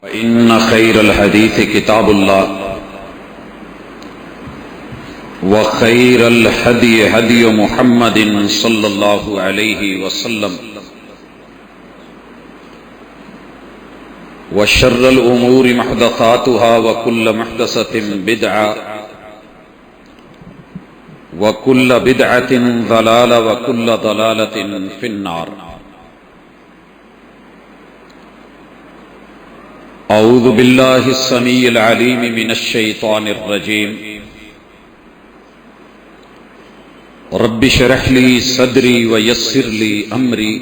إن خير الحديث كتاب الله وخير الهدي هدي محمد صلى الله عليه وسلم وشر الأمور محدثاتها وكل محدثة بدعة وكل بدعة ضلالة وكل ضلالة في النار. أعوذ بالله السميع العليم من الشيطان الرجيم. رب اشرح لي صدري ويسر لي أمري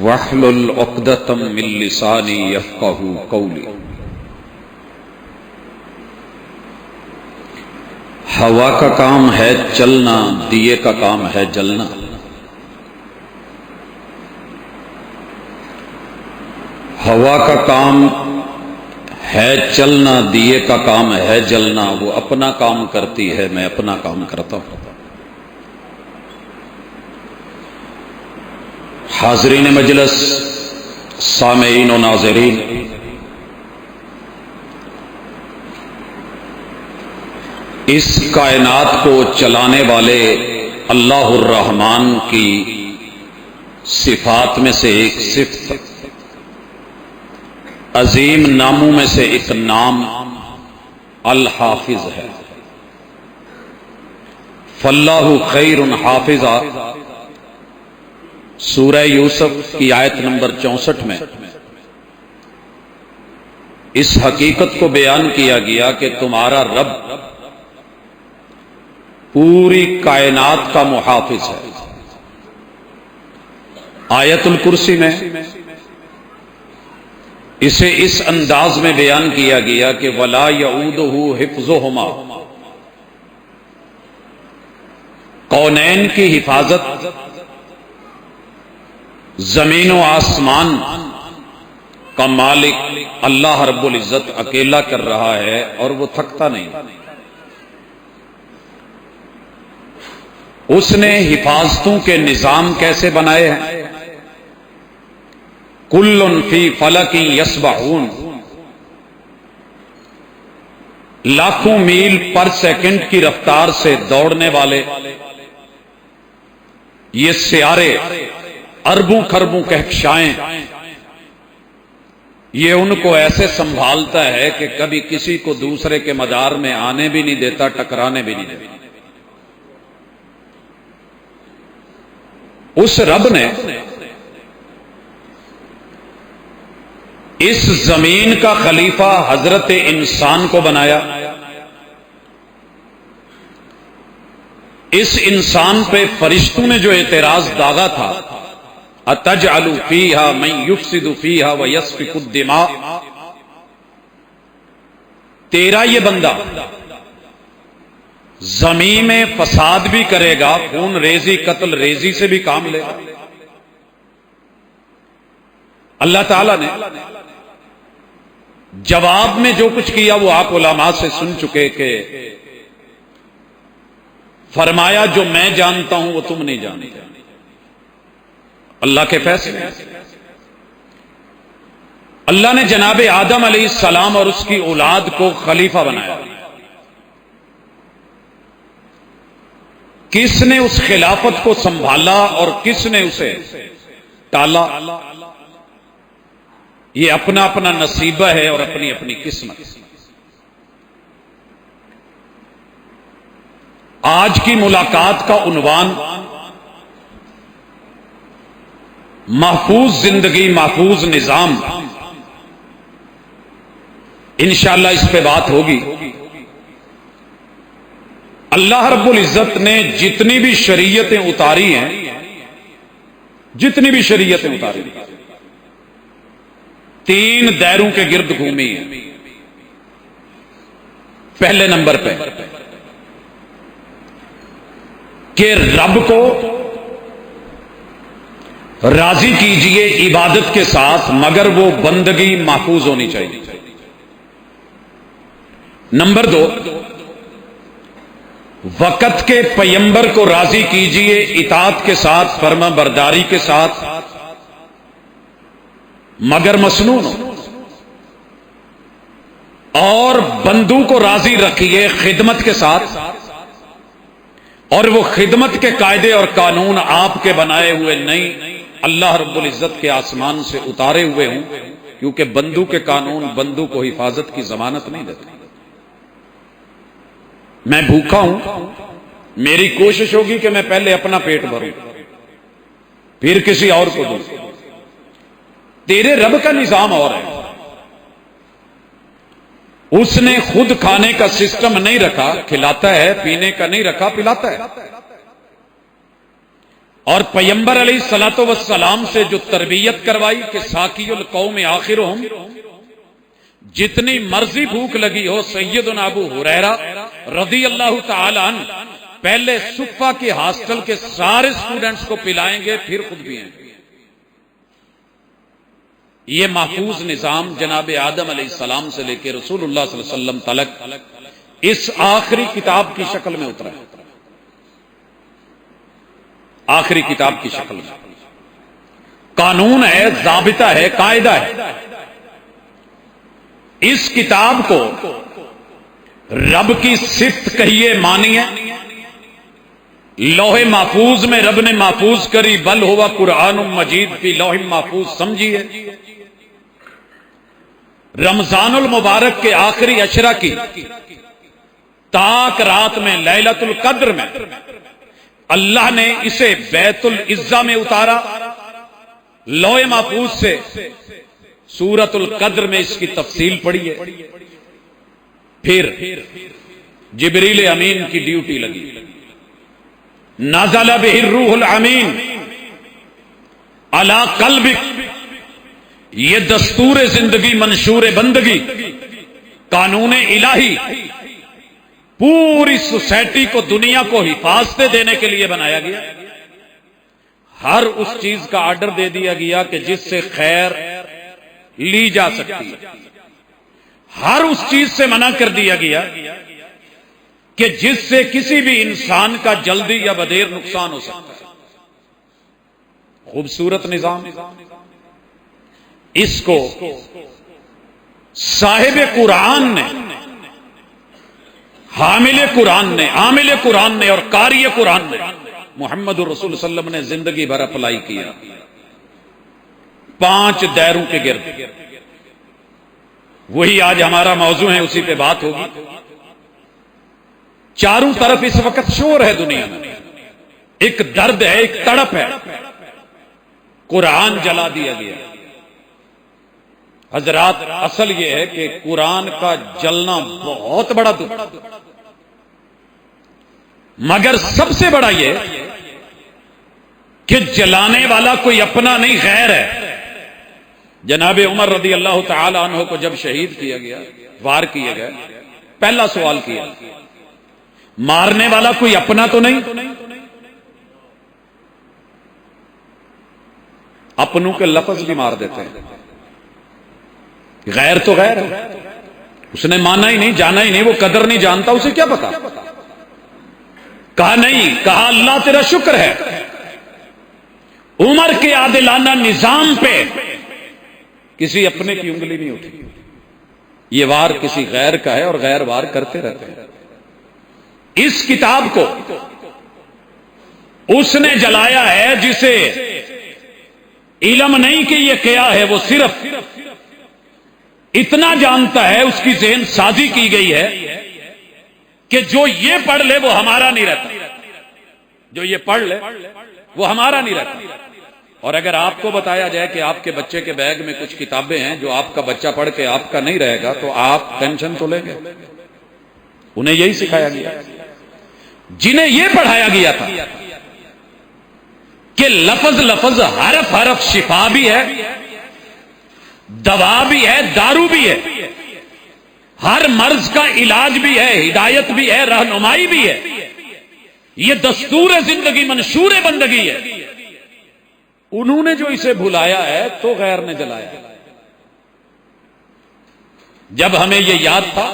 واحلل عقدة من لساني يفقهوا قولي. ہوا کا کام ہے چلنا، دیے کا کام ہے جلنا. ہوا کا کام ہے چلنا، دیے کا کام ہے جلنا. وہ اپنا کام کرتی ہے، میں اپنا کام کرتا ہوں. حاضرین مجلس، سامعین و ناظرین، اس کائنات کو چلانے والے اللہ الرحمن کی صفات میں سے ایک صفت، عظیم ناموں میں سے ایک نام الحافظ ہے. فاللہ خیر حافظا، سورہ یوسف کی آیت نمبر 64 میں اس حقیقت کو بیان کیا گیا کہ تمہارا رب پوری کائنات کا محافظ ہے. آیت الکرسی میں اسے اس انداز میں بیان کیا گیا کہ وَلَا يَعُودُهُ حِفْظُهُمَا، کونین کی حفاظت زمین و آسمان کا مالک اللہ رب العزت اکیلا کر رہا ہے اور وہ تھکتا نہیں. اس نے حفاظتوں کے نظام کیسے بنائے ہیں؟ کل فی فلک یسبحون، لاکھوں میل پر سیکنڈ کی رفتار سے دوڑنے والے یہ سیارے، اربوں خربوں کہکشائیں، یہ ان کو ایسے سنبھالتا ہے کہ کبھی کسی کو دوسرے کے مدار میں آنے بھی نہیں دیتا، ٹکرانے بھی نہیں دیتا. اس رب نے اس زمین کا خلیفہ حضرت انسان کو بنایا. اس انسان پہ فرشتوں نے جو اعتراض داغا تھا، اَتَجْعَلُ فِيهَا مَن يُفْسِدُ فِيهَا وَيَسْفِكُ الدِّمَاءَ، تیرا یہ بندہ زمین میں فساد بھی کرے گا، خون ریزی قتل ریزی سے بھی کام لے گا. اللہ تعالیٰ نے جواب میں جو کچھ کیا وہ آپ علماء سے سن چکے کہ فرمایا جو میں جانتا ہوں وہ تم نہیں جانتے. اللہ کے فیصلے. اللہ نے جناب آدم علیہ السلام اور اس کی اولاد کو خلیفہ بنایا. کس نے اس خلافت کو سنبھالا اور کس نے اسے ٹالا؟ یہ اپنا اپنا نصیبہ ہے اور اپنی اپنی قسمت. آج کی ملاقات کا عنوان محفوظ زندگی محفوظ نظام. انشاءاللہ اس پہ بات ہوگی. اللہ رب العزت نے جتنی بھی شریعتیں اتاری ہیں، جتنی بھی شریعتیں اتاری ہیں، 3 دائروں کے گرد گھومی ہیں. پہلے نمبر پہ کہ رب کو راضی کیجئے عبادت کے ساتھ، مگر وہ بندگی محفوظ ہونی چاہیے. نمبر 2، وقت کے پیمبر کو راضی کیجئے اطاعت کے ساتھ، فرما برداری کے ساتھ. مگر مسنون ہو، اور بندوں کو راضی رکھیے خدمت کے ساتھ، اور وہ خدمت کے قاعدے اور قانون آپ کے بنائے ہوئے نہیں، اللہ رب العزت کے آسمان سے اتارے ہوئے ہوں، کیونکہ بندوں کے قانون بندوں کو حفاظت کی ضمانت نہیں دیتے۔ میں بھوکا ہوں، میری کوشش ہوگی کہ میں پہلے اپنا پیٹ بھروں پھر کسی اور کو دوں۔ تیرے رب کا نظام اور ہے، اس نے خود کھانے کا سسٹم نہیں رکھا، کھلاتا ہے، پینے کا نہیں رکھا، پلاتا ہے۔ اور پیغمبر علیہ الصلوۃ والسلام سے جو تربیت کروائی کہ ساقی القوم آخرہم، جتنی مرضی بھوک لگی ہو، سیدنا ابو ہریرہ رضی اللہ تعالی عنہ پہلے صفہ کے ہاسٹل کے سارے اسٹوڈنٹس کو پلائیں گے، پھر خود بھی ہیں۔ یہ محفوظ نظام جناب آدم علیہ السلام سے لے کے رسول اللہ صلی اللہ علیہ وسلم تلک اس آخری کتاب کی شکل میں اترا ہے، آخری کتاب کی شکل میں قانون ہے، ضابطہ ہے، قاعدہ ہے۔ اس کتاب کو رب کی صفت کہیے، مانیے۔ لوح محفوظ میں رب نے محفوظ کری، بل ہوا قرآن مجید فی لوح محفوظ سمجھیے۔ رمضان المبارک کے آخری عشرہ کی تاک رات میں، لیلۃ القدر میں، اللہ نے اسے بیت العزہ میں اتارا، لوح محفوظ سے سورۃ القدر میں اس کی تفصیل پڑھی ہے۔ پھر جبریل امین کی ڈیوٹی لگی، نزل بہ الروح الامین علی قلبک، یہ دستور زندگی، منشور بندگی، قانون الہی پوری سوسائٹی کو، دنیا کو حفاظتیں دینے کے لیے بنایا گیا۔ ہر اس چیز کا آرڈر دے دیا گیا کہ جس سے خیر لی جا سکتی ہے، ہر اس چیز سے منع کر دیا گیا کہ جس سے کسی بھی انسان کا جلدی یا بدیر نقصان ہو سکتا ہے۔ خوبصورت نظام، اس کو صاحب قرآن نے، حامل قرآن نے اور قاری قرآن نے، محمد الرسول صلی اللہ علیہ وسلم نے زندگی بھر اپلائی کیا 5 دائروں کے گرد۔ وہی آج ہمارا موضوع ہے، اسی پہ بات ہوگی۔ چاروں طرف اس وقت شور ہے دنیا میں، ایک درد ہے، ایک تڑپ ہے، قرآن جلا دیا گیا۔ حضرات، اصل یہ ہے کہ قرآن کا جلنا بہت بڑا دکھ، مگر سب سے بڑا یہ کہ جلانے والا کوئی اپنا نہیں، غیر ہے۔ جناب عمر رضی اللہ تعالی عنہ کو جب شہید کیا گیا، وار کیے گئے، پہلا سوال کیا، مارنے والا کوئی اپنا تو نہیں؟ اپنوں کے لفظ بھی مار دیتے ہیں، غیر تو غیر ہے، اس نے مانا ہی نہیں، جانا ہی نہیں، وہ قدر نہیں جانتا، اسے کیا پتا؟ کہا نہیں، کہا اللہ تیرا شکر ہے، عمر کے عادلانہ نظام پہ کسی اپنے کی انگلی نہیں اٹھی۔ یہ وار کسی غیر کا ہے، اور غیر وار کرتے رہتے ہیں۔ اس کتاب کو اس نے جلایا ہے جسے علم نہیں کہ یہ کیا ہے، وہ صرف اتنا جانتا ہے، اس کی ذہن سازی کی گئی ہے کہ جو یہ پڑھ لے وہ ہمارا نہیں رہتا، جو یہ پڑھ لے وہ ہمارا نہیں رہتا۔ اور اگر آپ کو بتایا جائے کہ آپ کے بچے کے بیگ میں کچھ کتابیں ہیں جو آپ کا بچہ پڑھ کے آپ کا نہیں رہے گا، تو آپ ٹینشن تو لیں گے۔ انہیں یہی سکھایا گیا، جنہیں یہ پڑھایا گیا تھا کہ لفظ لفظ، حرف حرف شفا بھی ہے، دوا بھی ہے، دارو بھی ہے، ہر مرض کا علاج بھی ہے، ہدایت بھی ہے، رہنمائی بھی ہے۔ یہ دستور زندگی، منشور بندگی ہے۔ انہوں نے جو اسے بھلایا ہے تو غیر نے جلایا ہے۔ جب ہمیں یہ یاد تھا،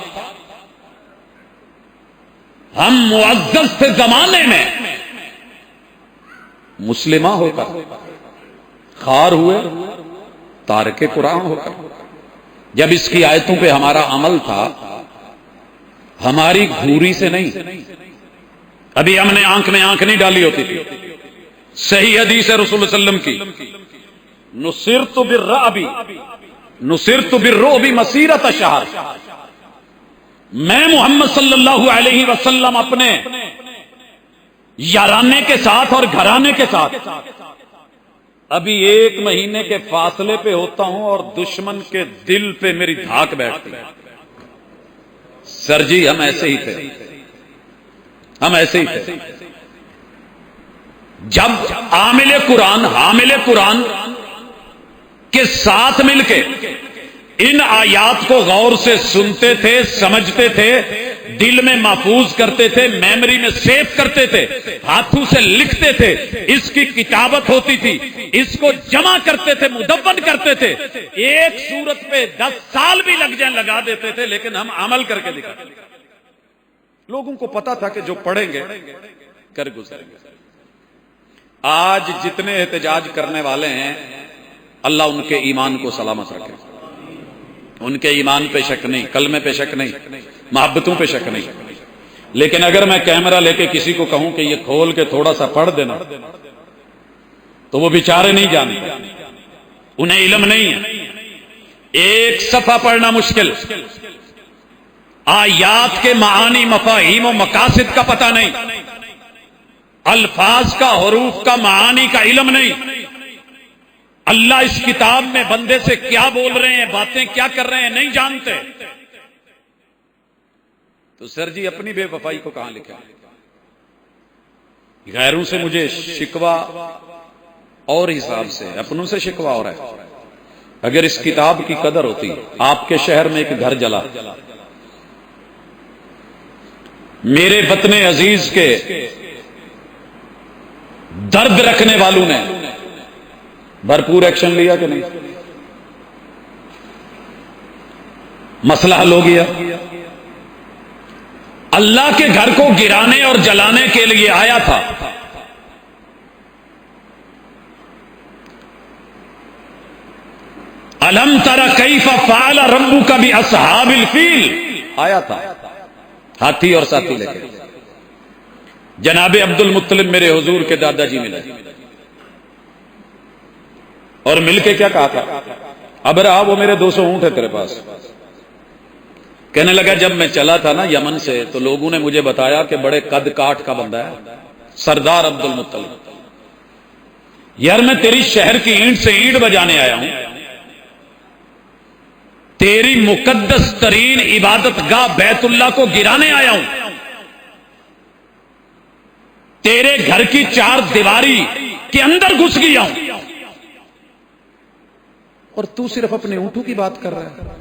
ہم معزز تھے زمانے میں، مسلمہ ہو کر خوار ہوئے، تارک قرآن ہو کر. جب اس کی آیتوں پہ ہمارا عمل تھا، ہماری گھوری سے نہیں، ابھی ہم نے آنکھ میں آنکھ نہیں ڈالی ہوتی تھی. صحیح حدیث ہے رسول اللہ علیہ وسلم کی، نصرت بالرعب مسیرۃ شہر. میں محمد صلی اللہ علیہ وسلم اپنے یارانے کے ساتھ اور گھرانے کے ساتھ ابھی 1 مہینے کے فاصلے پہ ہوتا ہوں اور دشمن کے دل پہ میری دھاک بیٹھتی ہے. سر جی ہم ایسے ہی تھے، ہم ایسے ہی تھے. جب حامل قرآن کے ساتھ مل کے ان آیات کو غور سے سنتے تھے، سمجھتے تھے، دل میں محفوظ کرتے تھے، میموری میں سیو کرتے تھے، ہاتھوں سے لکھتے تھے، اس کی کتابت ہوتی تھی، اس کو جمع کرتے تھے، مدون کرتے تھے. ایک سورت پہ 10 سال بھی لگ جائیں لگا دیتے تھے، لیکن ہم عمل کر کے دکھاتے تھے. لوگوں کو پتا تھا کہ جو پڑھیں گے کر گزریں گے. آج جتنے احتجاج کرنے والے ہیں، اللہ ان کے ایمان کو سلامت رکھے. ان کے ایمان پہ شک نہیں، کلمے پہ شک نہیں، محبتوں پہ شک نہیں. لیکن اگر میں کیمرہ لے کے کسی کو کہوں کہ یہ کھول کے تھوڑا سا پڑھ دینا، تو وہ بیچارے نہیں جانتے، انہیں علم نہیں ہے. ایک صفحہ پڑھنا مشکل، آیات کے معانی، مفاہیم و مقاصد کا پتہ نہیں، الفاظ کا، حروف کا، معانی کا علم نہیں. اللہ اس کتاب میں بندے سے کیا بول رہے ہیں، باتیں کیا کر رہے ہیں، نہیں جانتے. تو سر جی اپنی بے وفائی کو کہاں لکھا؟ غیروں سے مجھے شکوہ اور حساب سے، اپنوں سے شکوہ ہو رہا ہے. اگر اس کتاب کی قدر ہوتی، آپ کے شہر میں ایک گھر جلا، میرے وطن عزیز کے درد رکھنے والوں نے بھرپور ایکشن لیا کہ نہیں؟ مسئلہ حل ہو گیا. اللہ کے گھر کو گرانے اور جلانے کے لیے آیا تھا. الم تر کیف فعل ربک باصحاب الفیل آیا تھا، ہاتھی اور ساتھی لے کے. جناب عبد المطلب میرے حضور کے دادا جی ملے اور مل کے کیا کہا تھا؟ اب رہا وہ میرے 200 اونٹ ہے تیرے پاس. کہنے لگا جب میں چلا تھا نا یمن سے تو لوگوں نے مجھے بتایا کہ بڑے قد کاٹ کا بندہ ہے سردار عبد المطلب. یار میں تیری شہر کی اینٹ سے اینٹ بجانے آیا ہوں، تیری مقدس ترین عبادت گاہ بیت اللہ کو گرانے آیا ہوں، تیرے گھر کی 4 دیواری کے اندر گھس گیا ہوں، اور تو صرف اپنے اونٹوں کی بات کر رہا ہے.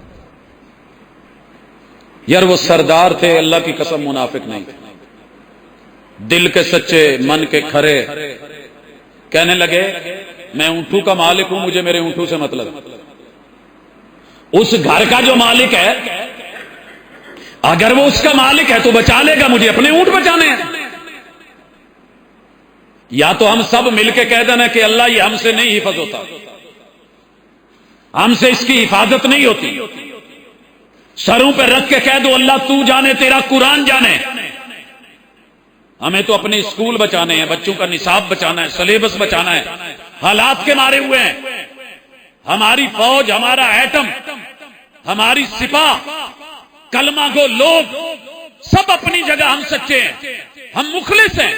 یار وہ سردار تھے، اللہ کی قسم منافق نہیں، دل کے سچے، من کے کھرے. کہنے لگے میں اونٹوں کا مالک ہوں، مجھے میرے اونٹوں سے مطلب. اس گھر کا جو مالک ہے اگر وہ اس کا مالک ہے تو بچا لے گا، مجھے اپنے اونٹ بچانے ہیں. یا تو ہم سب مل کے کہہ دینا کہ اللہ یہ ہم سے نہیں حفاظت ہوتا، ہم سے اس کی حفاظت نہیں ہوتی. سروں پہ رکھ کے کہہ دو اللہ تو جانے، تیرا قرآن جانے. ہمیں تو اپنے اسکول بچانے ہیں، بچوں کا نصاب بچانا ہے، سلیبس بچانا ہے. حالات کے مارے ہوئے ہیں، ہماری فوج، ہمارا ایٹم، ہماری سپاہ، کلمہ گو لوگ سب اپنی جگہ ہم سچے ہیں، ہم مخلص ہیں.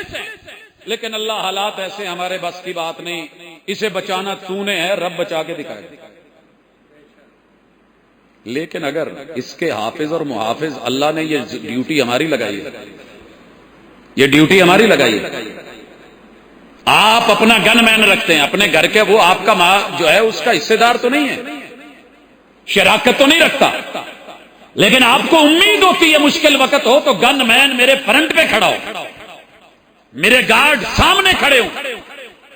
لیکن اللہ حالات ایسے ہمارے بس کی بات نہیں. اسے بچانا تو نے ہے، رب بچا کے دکھائے. لیکن اگر اس کے حافظ اور محافظ اللہ نے یہ ڈیوٹی ہماری لگائی ہے، یہ ڈیوٹی ہماری لگائی ہے. آپ اپنا گن مین رکھتے ہیں اپنے گھر کے، وہ آپ کا ماں جو ہے اس کا حصے دار تو نہیں ہے، شراکت تو نہیں رکھتا، لیکن آپ کو امید ہوتی ہے مشکل وقت ہو تو گن مین میرے فرنٹ پہ کھڑا ہو، میرے گارڈ سامنے کھڑے ہوں.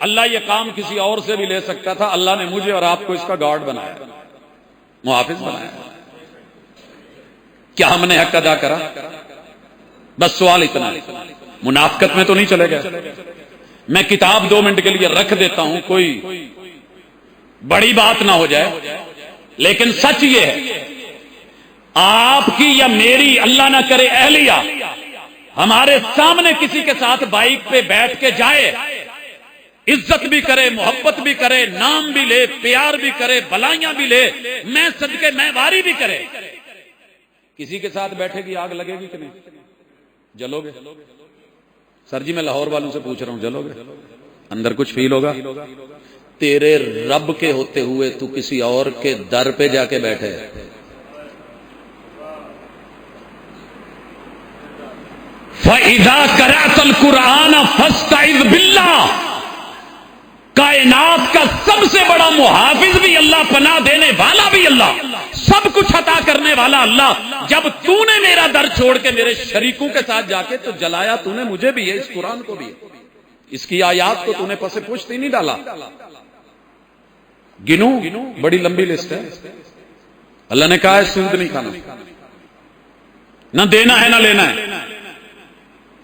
اللہ یہ کام کسی اور سے بھی لے سکتا تھا، اللہ نے مجھے اور آپ کو اس کا گارڈ بنایا، محافظ بنایا. کیا ہم نے حق ادا کرا؟ بس سوال اتنا ہے. منافقت میں تو نہیں چلے گئے. میں کتاب 2 منٹ کے لیے رکھ دیتا ہوں، کوئی بڑی بات نہ ہو جائے، لیکن سچ یہ ہے آپ کی یا میری اللہ نہ کرے اہلیہ ہمارے سامنے کسی کے ساتھ بائک پہ بیٹھ کے جائے، عزت بھی کرے، محبت بھی کرے، نام بھی لے، پیار بھی کرے، بلائیاں بھی لے، میں صدقے میں واری بھی کرے، کسی کے ساتھ بیٹھے گی آگ لگے گی کہ نہیں؟ جلو گے؟ سر جی میں لاہور والوں سے پوچھ رہا ہوں، جلو گے؟ اندر کچھ فیل ہوگا؟ تیرے رب کے ہوتے ہوئے تو کسی اور کے در پہ جا کے بیٹھے۔ فَإِذَا قَرَأْتَ الْقُرْآنَ فَاسْتَعِذْ بِاللَّهِ، کائنات کا سب سے بڑا محافظ بھی اللہ، پناہ دینے والا بھی اللہ، سب کچھ عطا کرنے والا اللہ۔ جب تو نے میرا در چھوڑ کے میرے شریکوں کے ساتھ جا کے تو جلایا تو نے مجھے بھی ہے، اس قرآن کو بھی ہے، اس کی آیات کو تو نے پس پشت ہی نہیں ڈالا۔ گنوں بڑی لمبی لسٹ ہے۔ اللہ نے کہا ہے سود نہیں کھانا، نہ دینا ہے نہ لینا ہے۔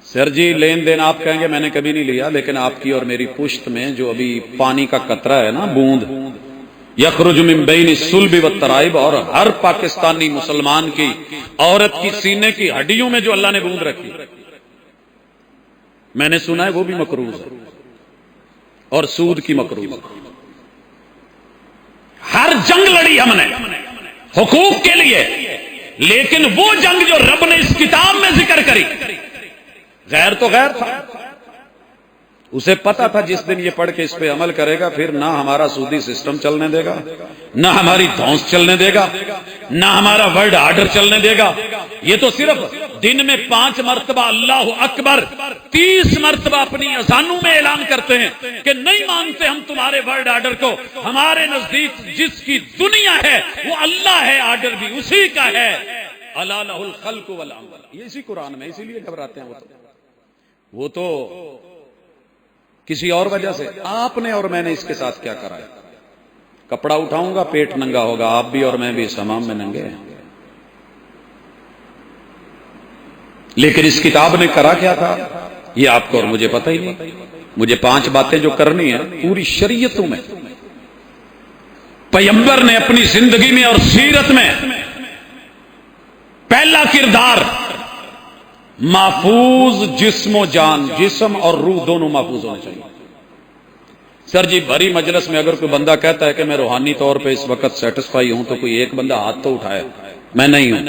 سر جی لین دین آپ کہیں گے میں نے کبھی نہیں لیا، لیکن آپ کی اور میری پشت میں جو ابھی پانی کا قطرہ ہے نا، بوند، یخرج من بین الصلب والترائب، اور ہر پاکستانی مسلمان کی عورت کی سینے کی ہڈیوں میں جو اللہ نے بوند رکھی، میں نے سنا ہے وہ بھی مکروہ ہے، اور سود کی مکروہ ہے۔ ہر جنگ لڑی ہم نے حقوق کے لیے، لیکن وہ جنگ جو رب نے اس کتاب میں ذکر کری، غیر تو غیر تھا، اسے پتا تھا جس دن یہ پڑھ کے اس پہ عمل کرے گا پھر نہ ہمارا سودی سسٹم چلنے دے گا، نہ ہماری دھونس چلنے دے گا، نہ ہمارا ورلڈ آرڈر چلنے دے گا۔ یہ تو صرف دن میں 5 مرتبہ اللہ اکبر، 30 مرتبہ اپنی اذانوں میں اعلان کرتے ہیں کہ نہیں مانتے ہم تمہارے ورلڈ آرڈر کو، ہمارے نزدیک جس کی دنیا ہے وہ اللہ ہے، آرڈر بھی اسی کا ہے، الا لہ الخلق والامر، یہ اسی قرآن میں، اسی لیے گھبراتے ہیں وہ تو کسی اور وجہ سے۔ آپ نے اور میں نے اس کے ساتھ کیا کرا ہے؟ کپڑا اٹھاؤں گا پیٹ ننگا ہوگا، آپ بھی اور میں بھی اس حمام میں ننگے ہیں۔ لیکن اس کتاب نے کرا کیا تھا یہ آپ کو اور مجھے پتہ ہی نہیں۔ مجھے 5 باتیں جو کرنی ہیں پوری شریعتوں میں، پیغمبر نے اپنی زندگی میں اور سیرت میں پہلا کردار محفوظ جسم و جان، جسم اور روح دونوں محفوظ ہونے چاہیے۔ سر جی بھری مجلس میں اگر کوئی بندہ کہتا ہے کہ میں روحانی طور پہ اس وقت سیٹسفائی ہوں تو کوئی ایک بندہ ہاتھ تو اٹھائے۔ میں نہیں ہوں،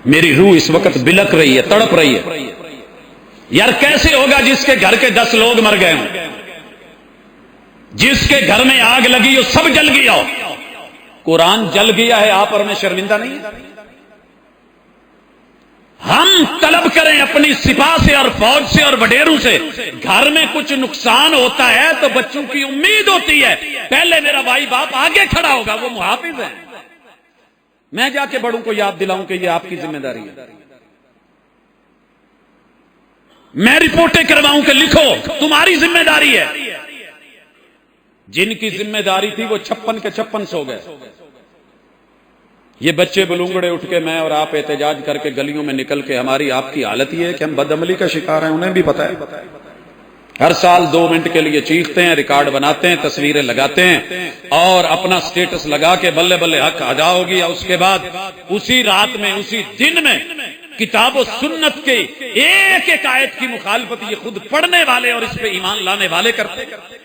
میری روح اس وقت بلک رہی ہے، تڑپ رہی ہے۔ یار کیسے ہوگا جس کے گھر کے 10 لوگ مر گئے ہوں، جس کے گھر میں آگ لگی ہو، سب جل گیا ہو، قرآن جل گیا ہے، آپ اور میں شرمندہ نہیں ہیں؟ ہم طلب کریں اپنی سپاہ سے اور فوج سے اور وڈیروں سے، گھر میں کچھ نقصان ہوتا ہے تو بچوں کی امید ہوتی ہے پہلے میرا بھائی باپ آگے کھڑا ہوگا، وہ محافظ ہے، میں جا کے بڑوں کو یاد دلاؤں کہ یہ آپ کی ذمہ داری ہے، میں رپورٹیں کرواؤں کہ لکھو تمہاری ذمہ داری ہے۔ جن کی ذمہ داری تھی وہ 56 کے 56 سو گئے۔ یہ بچے بلونگڑے اٹھ کے میں اور آپ احتجاج کر کے گلیوں میں نکل کے، ہماری آپ کی حالت یہ ہے کہ ہم بدعملی کا شکار ہیں، انہیں بھی پتہ ہے۔ ہر سال 2 منٹ کے لیے چیختے ہیں، ریکارڈ بناتے ہیں، تصویریں لگاتے ہیں اور اپنا سٹیٹس لگا کے بلے بلے حق ادا ہوگی، اور اس کے بعد اسی رات میں اسی دن میں کتاب و سنت کے ایک ایک آیت کی مخالفت یہ خود پڑھنے والے اور اس پہ ایمان لانے والے کرتے ہیں۔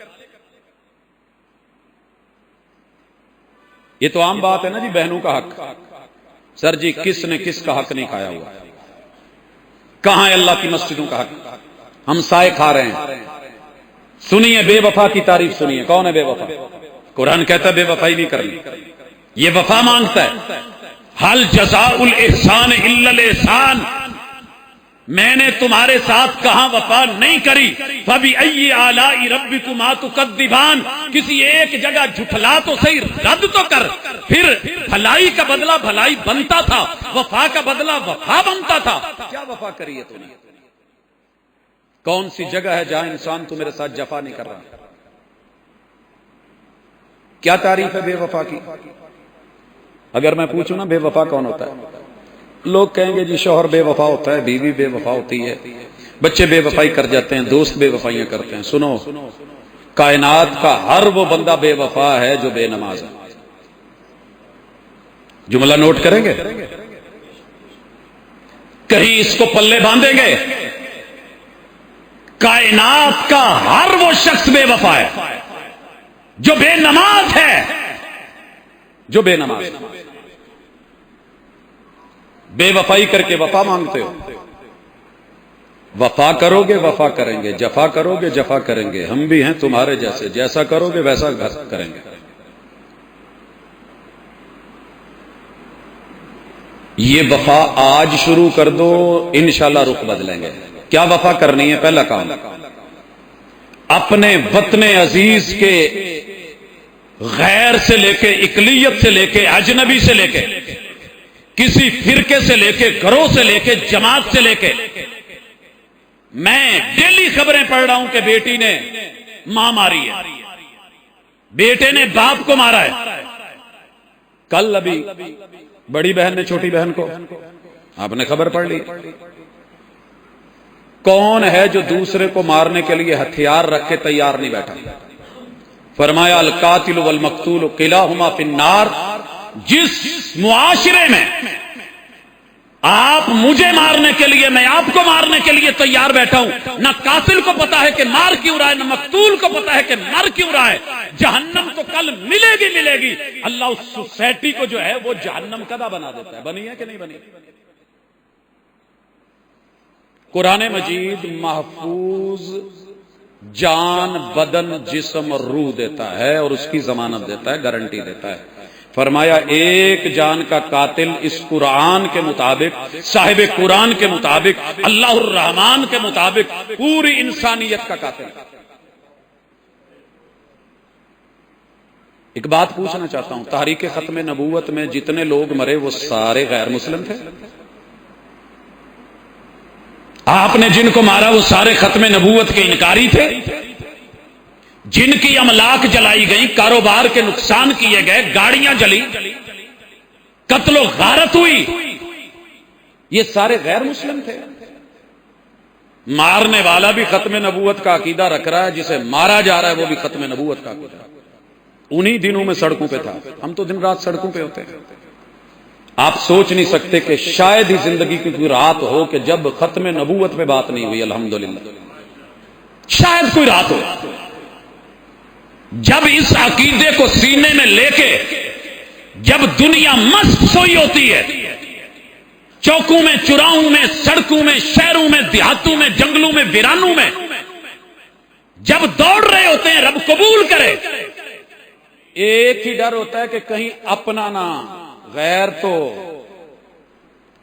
یہ تو عام بات ہے نا جی، بہنوں کا حق۔ سر جی کس نے کس کا حق نہیں کھایا ہوا؟ کہاں ہے اللہ کی مسجدوں کا حق؟ ہم سائے کھا رہے ہیں۔ سنیے بے وفا کی تعریف سنیے، کون ہے بے وفا؟ قرآن کہتا ہے بے وفائی نہیں کرنی، یہ وفا مانگتا ہے۔ حل جزاء الاحسان الا الاحسان، میں نے تمہارے ساتھ کہاں وفا نہیں کری۔ فبأي آلاء ربكما تكذبان، کسی ایک جگہ جھٹلا تو صحیح، رد تو کر۔ پھر بھلائی کا بدلہ بھلائی بنتا تھا، وفا کا بدلہ وفا بنتا تھا۔ کیا وفا کری ہے تم نے؟ کون سی جگہ ہے جہاں انسان تو میرے ساتھ جفا نہیں کر رہا؟ کیا تعریف ہے بے وفا کی؟ اگر میں پوچھوں نا بے وفا کون ہوتا ہے، لوگ کہیں گے جی شوہر بے وفا ہوتا ہے، بیوی بے وفا ہوتی ہے، بچے بے وفائی کر جاتے ہیں، دوست بے وفائیاں کرتے ہیں۔ سنو، کائنات کا ہر وہ بندہ بے وفا ہے جو بے نماز ہے. جملہ نوٹ کریں گے؟ کہیں اس کو پلے باندھیں گے؟ کائنات کا ہر وہ شخص بے وفا ہے جو بے نماز ہے. جو بے نماز ہے. بے وفائی کر کے وفا مانگتے ہو. وفا کرو گے وفا کریں گے، جفا کرو گے جفا کریں گے. ہم بھی ہیں تمہارے جیسے، جیسا کرو گے ویسا کریں گے. یہ وفا آج شروع کر دو، انشاءاللہ رخ بدلیں گے. کیا وفا کرنی ہے؟ پہلا کام، اپنے وطن عزیز کے غیر سے لے کے، اقلیت سے لے کے، اجنبی سے لے کے، کسی فرقے سے لے کے، گروہ سے لے کے، جماعت سے لے کے. میں ڈیلی خبریں پڑھ رہا ہوں کہ بیٹی نے ماں ماری ہے، بیٹے نے باپ کو مارا ہے. کل ابھی بڑی بہن نے چھوٹی بہن کو، آپ نے خبر پڑھ لی. کون ہے جو دوسرے کو مارنے کے لیے ہتھیار رکھ کے تیار نہیں بیٹھا؟ فرمایا القاتل والمقتول کلاہما فی النار. جس معاشرے میں آپ مجھے مارنے کے لیے، میں آپ کو مارنے کے لیے تیار بیٹھا ہوں، نہ قاتل کو پتا ہے کہ مار کیوں رہا ہے، نہ مقتول کو پتا ہے کہ مر کیوں رہا ہے، جہنم تو کل ملے گی ملے گی. اللہ اس سوسائٹی کو جو ہے وہ جہنم کدا بنا دیتا ہے. بنی ہے کہ نہیں بنی؟ قرآن مجید محفوظ جان، بدن، جسم اور روح دیتا ہے اور اس کی ضمانت دیتا ہے، گارنٹی دیتا ہے. فرمایا ایک جان کا قاتل اس قرآن کے مطابق، صاحب قرآن کے مطابق، اللہ الرحمن کے مطابق پوری انسانیت کا قاتل. ایک بات پوچھنا چاہتا ہوں، تحریک ختم نبوت میں جتنے لوگ مرے وہ سارے غیر مسلم تھے؟ آپ نے جن کو مارا وہ سارے ختم نبوت کے انکاری تھے؟ جن کی املاک جلائی گئیں، کاروبار کے نقصان کیے گئے، گاڑیاں جلی، قتل و غارت ہوئی، یہ سارے غیر مسلم تھے. مارنے والا بھی ختم نبوت کا عقیدہ رکھ رہا ہے، جسے مارا جا رہا ہے وہ بھی ختم نبوت کا عقیدہ. انہی دنوں میں سڑکوں پہ تھا. ہم تو دن رات سڑکوں پہ ہوتے ہیں. آپ سوچ نہیں سکتے کہ شاید ہی زندگی کی کوئی رات ہو کہ جب ختم نبوت پہ بات نہیں ہوئی. الحمدللہ شاید کوئی رات ہو جب اس عقیدے کو سینے میں لے کے، جب دنیا مست سوئی ہوتی ہے، چوکوں میں، چوراہوں میں، سڑکوں میں، شہروں میں، دیہاتوں میں، جنگلوں میں، ویرانوں میں جب دوڑ رہے ہوتے ہیں رب قبول کرے، ایک ہی ڈر ہوتا ہے کہ کہیں اپنا نہ، غیر تو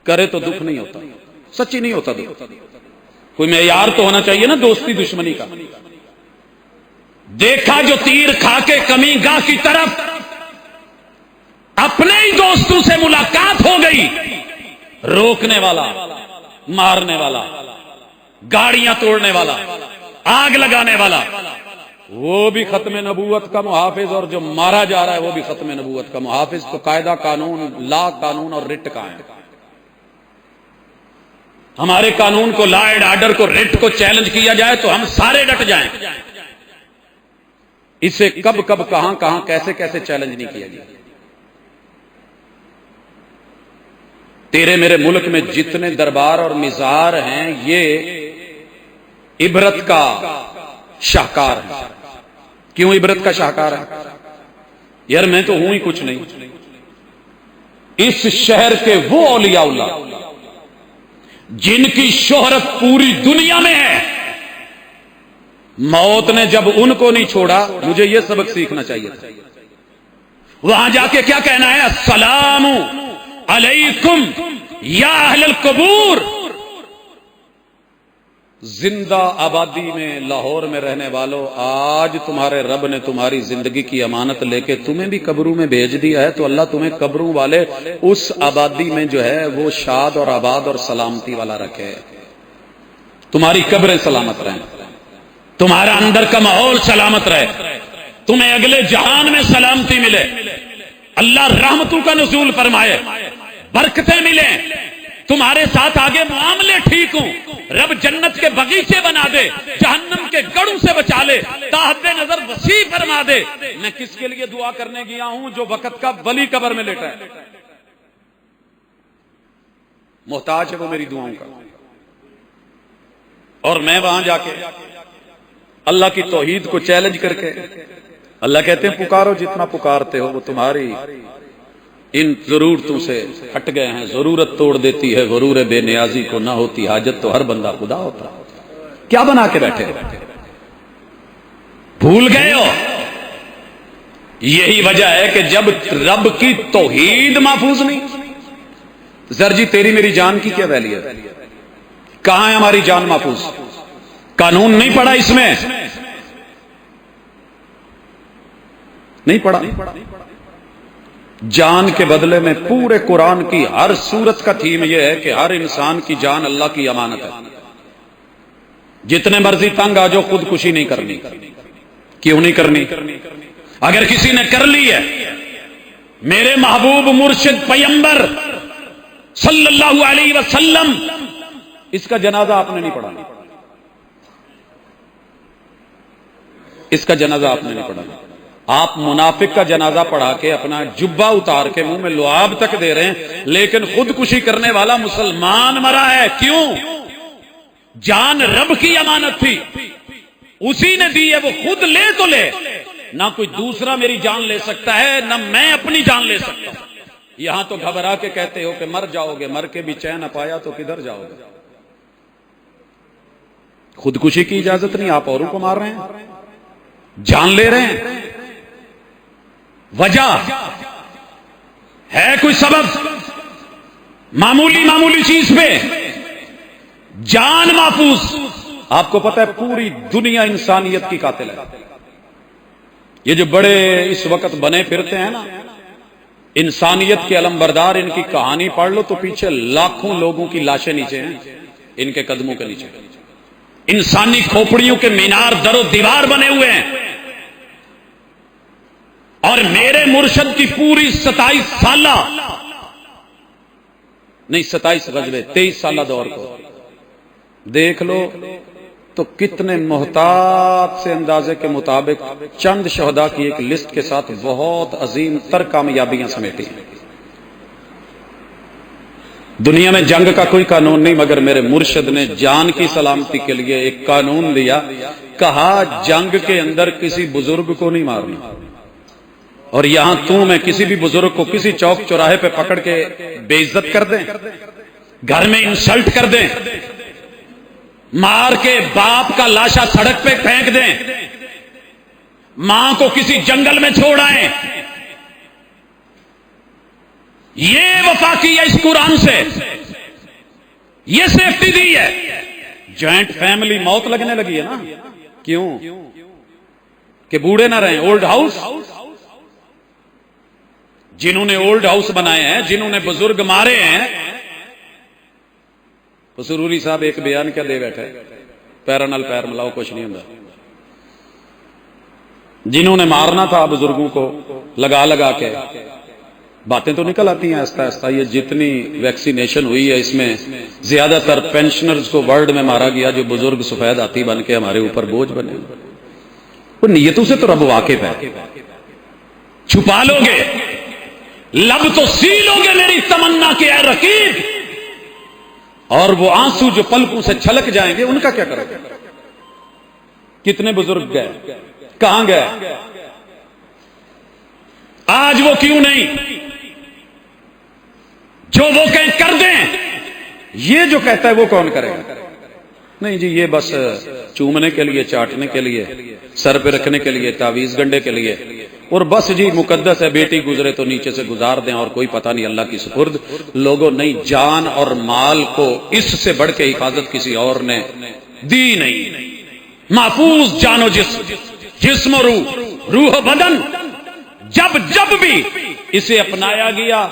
کرے تو دکھ نہیں ہوتا. سچی نہیں ہوتا دکھ. کوئی معیار تو ہونا چاہیے نا دوستی دشمنی کا. دیکھا جو تیر کھا کے کمی گاہ کی طرف اپنے ہی دوستوں سے ملاقات ہو گئی، روکنے والا، مارنے والا، گاڑیاں توڑنے والا، آگ لگانے والا، وہ بھی ختم نبوت کا محافظ، اور جو مارا جا رہا ہے وہ بھی ختم نبوت کا محافظ. تو قاعدہ قانون، لا قانون اور رٹ کا ہے. ہمارے قانون کو، لا اینڈ آرڈر کو، رٹ کو چیلنج کیا جائے تو ہم سارے ڈٹ جائیں. اسے کب کب، کہاں کہاں، کیسے کیسے چیلنج نہیں کیا گیا. تیرے میرے ملک میں جتنے دربار اور مزار ہیں یہ عبرت کا شاہکار ہے. کیوں عبرت کا شاہکار ہے؟ یار میں تو ہوں ہی کچھ نہیں. اس شہر کے وہ اولیاء اللہ جن کی شہرت پوری دنیا میں ہے، موت نے جب ان کو نہیں چھوڑا، مجھے یہ سبق سیکھنا چاہیے تھا. وہاں جا کے کیا کہنا ہے؟ السلام علیکم یا اہل القبور. زندہ آبادی میں، لاہور میں رہنے والوں، آج تمہارے رب نے تمہاری زندگی کی امانت لے کے تمہیں بھی قبروں میں بھیج دیا ہے، تو اللہ تمہیں قبروں والے اس آبادی میں جو ہے وہ شاد اور آباد اور سلامتی والا رکھے. تمہاری قبریں سلامت رہیں، تمہارا اندر کا ماحول سلامت رہے، تمہیں اگلے جہان میں سلامتی ملے، اللہ رحمتوں کا نزول فرمائے، برکتیں ملیں، تمہارے ساتھ آگے معاملے ٹھیک ہوں، رب جنت کے باغیچے بنا دے، جہنم کے گڑوں سے بچا لے، تحت نظر وسیع فرما دے، میں کس کے لیے دعا کرنے گیا ہوں جو وقت کا ولی قبر میں لیٹا ہے، محتاج ہے وہ میری دعاؤں کا، اور میں وہاں جا کے اللہ کی توحید کو چیلنج کر کے، اللہ کہتے ہیں پکارو جتنا پکارتے ہو، وہ تمہاری ان ضرورتوں سے ہٹ گئے ہیں، ضرورت توڑ دیتی ہے غرور بے نیازی کو، نہ ہوتی حاجت تو ہر بندہ خدا ہوتا، کیا بنا کے بیٹھے ہو؟ بھول گئے ہو؟ یہی وجہ ہے کہ جب رب کی توحید محفوظ نہیں، زر جی تیری میری جان کی کیا ویلیو ہے؟ کہاں ہے ہماری جان محفوظ؟ قانون نہیں پڑا اس میں، نہیں پڑا۔ جان کے بدلے میں پورے قرآن کی ہر سورت کا تھیم یہ ہے کہ ہر انسان کی جان اللہ کی امانت ہے، جتنے مرضی تنگ آ جاؤ خودکشی نہیں کرنی۔ کیوں نہیں کرنی؟ اگر کسی نے کر لی ہے، میرے محبوب مرشد پیمبر صلی اللہ علیہ وسلم، اس کا جنازہ آپ نے نہیں پڑھانا، اس کا جنازہ آپ نے نہیں پڑھانا۔ آپ منافق کا جنازہ پڑھا کے اپنا جبہ اتار کے منہ میں لعاب تک دے رہے ہیں، لیکن خودکشی کرنے والا مسلمان مرا ہے۔ کیوں؟ جان رب کی امانت تھی، اسی نے دی ہے، وہ خود لے تو لے، نہ کوئی دوسرا میری جان لے سکتا ہے، نہ میں اپنی جان لے سکتا ہوں۔ یہاں تو گھبرا کے کہتے ہو کہ مر جاؤ گے، مر کے بھی چین نہ پایا تو کدھر جاؤ گے؟ خودکشی کی اجازت نہیں، آپ اوروں کو مار رہے ہیں، جان لے رہے ہیں۔ وجہ ہے کوئی سبب؟ معمولی چیز پہ جان محفوظ۔ آپ کو پتہ ہے پوری دنیا انسانیت کی قاتل ہے۔ یہ جو بڑے اس وقت بنے پھرتے ہیں نا، انسانیت کے علمبردار، ان کی کہانی پڑھ لو تو پیچھے لاکھوں لوگوں کی لاشیں نیچے ہیں، ان کے قدموں کے نیچے، انسانی کھوپڑیوں کے مینار در و دیوار بنے ہوئے ہیں۔ اور میرے مرشد کی پوری 27 سالہ نہیں 27 غزوے 23 سالہ دور کو دیکھ لو تو کتنے محتاط سے اندازے کے مطابق چند شہداء کی ایک لسٹ کے ساتھ بہت عظیم تر کامیابیاں سمیٹی۔ دنیا میں جنگ کا کوئی قانون نہیں، مگر میرے مرشد نے جان کی سلامتی کے لیے ایک قانون لیا، کہا جنگ کے اندر کسی بزرگ کو نہیں مارنا۔ اور یہاں میں کسی بھی بزرگ کو کسی چوک چوراہے پہ پکڑ کے بے عزت کر دیں، گھر میں انسلٹ کر دیں، مار کے باپ کا لاشا سڑک پہ پھینک دیں، ماں کو کسی جنگل میں چھوڑ آئیں، یہ وفا کی ہے اس قرآن سے، یہ سیفٹی دی ہے۔ جوائنٹ فیملی موت لگنے لگی ہے نا، کیوں؟ کہ بوڑھے نہ رہیں، اولڈ ہاؤس۔ جنہوں نے اولڈ ہاؤس بنائے ہیں، جنہوں نے بزرگ مارے ہیں، تو سروری صاحب ایک بیان کیا دے بیٹھے، پیرا نال پیر ملاؤ کچھ نہیں ہوں۔ جنہوں نے مارنا تھا بزرگوں کو لگا کے، باتیں تو نکل آتی ہیں آہستہ آہستہ۔ یہ جتنی ویکسینیشن ہوئی ہے اس میں زیادہ تر پینشنرز کو ورلڈ میں مارا گیا، جو بزرگ سفید ہاتھی بن کے ہمارے اوپر بوجھ بنے۔ وہ نیتوں سے تو رب واقف ہے، چھپا لو گے، لب تو سی لو گے میری تمنا کے اے رقیب، اور وہ آنسو جو پلکوں سے چھلک جائیں گے ان کا کیا کرو گے؟ کتنے بزرگ گئے، کہاں گئے؟ آج وہ کیوں نہیں؟ جو وہ کہیں کر دیں، یہ جو کہتا ہے وہ کون کرے گا؟ نہیں جی، یہ بس چومنے کے لیے، چاٹنے کے لیے، سر پہ رکھنے کے لیے، تعویذ گنڈے کے لیے، اور بس جی مقدس ہے، بیٹی گزرے تو نیچے سے گزار دیں اور کوئی پتہ نہیں اللہ کی سپرد۔ لوگوں نہیں، جان اور مال کو اس سے بڑھ کے حفاظت کسی اور نے دی نہیں۔ محفوظ جان و جسم و روح و بدن، جب بھی اسے اپنایا گیا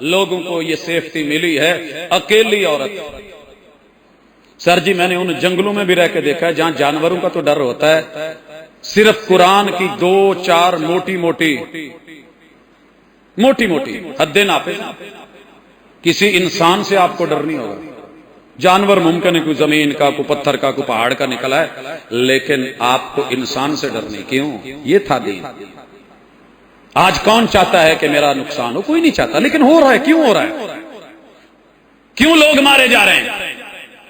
لوگوں کو یہ سیفٹی ملی ہے۔ اکیلی عورت، سر جی میں نے ان جنگلوں میں بھی رہ کے دیکھا ہے جہاں جانوروں کا تو ڈر ہوتا ہے، صرف قرآن کی 2-4 موٹی حدیں ناپے، کسی انسان سے آپ کو ڈر نہیں ہوگا. جانور ممکن ہے کوئی زمین کا، کوئی پتھر کا، کوئی پہاڑ کا نکلا ہے، لیکن آپ کو انسان سے ڈر نہیں. کیوں؟ یہ تھا دین. آج کون چاہتا ہے کہ میرا نقصان ہو؟ کوئی نہیں چاہتا، لیکن ہو رہا ہے. کیوں ہو رہا ہے؟ کیوں لوگ مارے جا رہے ہیں؟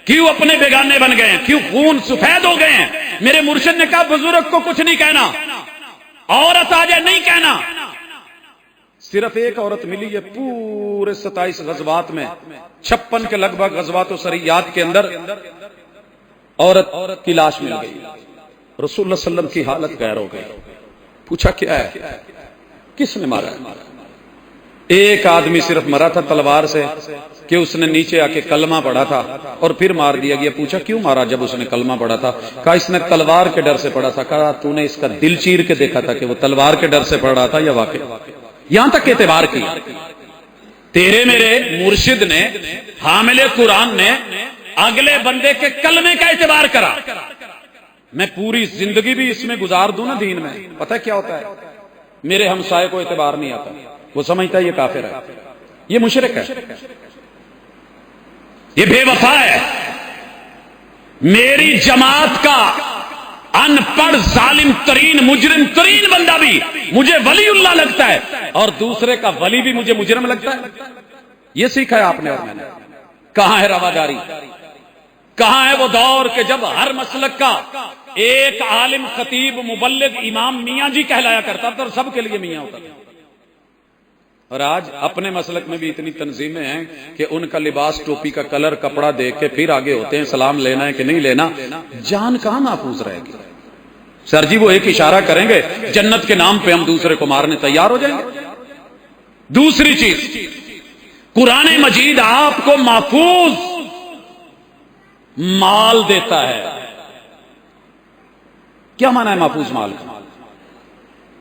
کیوں اپنے بیگانے بن گئے ہیں؟ کیوں خون سفید ہو گئے ہیں؟ میرے مرشد نے کہا بزرگ کو کچھ نہیں کہنا، عورت آ جائے نہیں کہنا. صرف ایک عورت ملی ہے پورے 27 غزوات میں، 56 کے لگ بھگ غزوات و سریات کے اندر عورت کی لاش مل گئی. رسول اللہ صلی اللہ علیہ وسلم کی حالت غیر ہو گئی. پوچھا کیا ہے؟ کس نے مارا ہے؟ ایک آدمی صرف مرا تھا تلوار سے کہ اس نے نیچے آ کے کلمہ پڑھا تھا اور پھر مار دیا گیا. پوچھا کیوں مارا؟ جب اس نے کلمہ پڑھا تھا. کہا اس نے تلوار کے ڈر سے پڑھا تھا. کہا تو نے اس کا دل چیر کے دیکھا تھا کہ وہ تلوار کے ڈر سے پڑھ رہا تھا یا واقعی؟ یہاں تک اعتبار کیا. تیرے میرے مرشد نے، حامل قرآن نے اگلے بندے کے کلمے کا اعتبار کرا. میں پوری زندگی بھی اس میں گزار دوں نا دین میں، پتہ کیا ہوتا ہے؟ میرے ہمسائے کو اعتبار نہیں آتا، وہ سمجھتا ہے یہ کافر ہے، یہ مشرک ہے، یہ بے وفا ہے. میری جماعت کا ان پڑھ ظالم ترین مجرم ترین بندہ بھی مجھے ولی اللہ لگتا ہے، اور دوسرے کا ولی بھی مجھے مجرم لگتا ہے. یہ سیکھا ہے آپ نے اور میں نے. کہاں ہے رواداری؟ کہاں ہے وہ دور کہ جب ہر مسلک کا ایک عالم، خطیب، مبلغ، امام میاں جی کہلایا کرتا تھا اور سب کے لیے میاں ہوتا تھا. اور آج اپنے مسلک میں بھی اتنی تنظیمیں ہیں کہ ان کا لباس، ٹوپی کا کلر، کپڑا دیکھ کے پھر آگے ہوتے ہیں سلام لینا ہے کہ نہیں لینا. جان کہاں محفوظ رہے گی؟ سر جی وہ ایک اشارہ کریں گے جنت کے نام پہ ہم دوسرے کو مارنے تیار ہو جائیں گے. دوسری چیز، قرآن مجید آپ کو محفوظ مال دیتا ہے. کیا معنی ہے محفوظ مال کا؟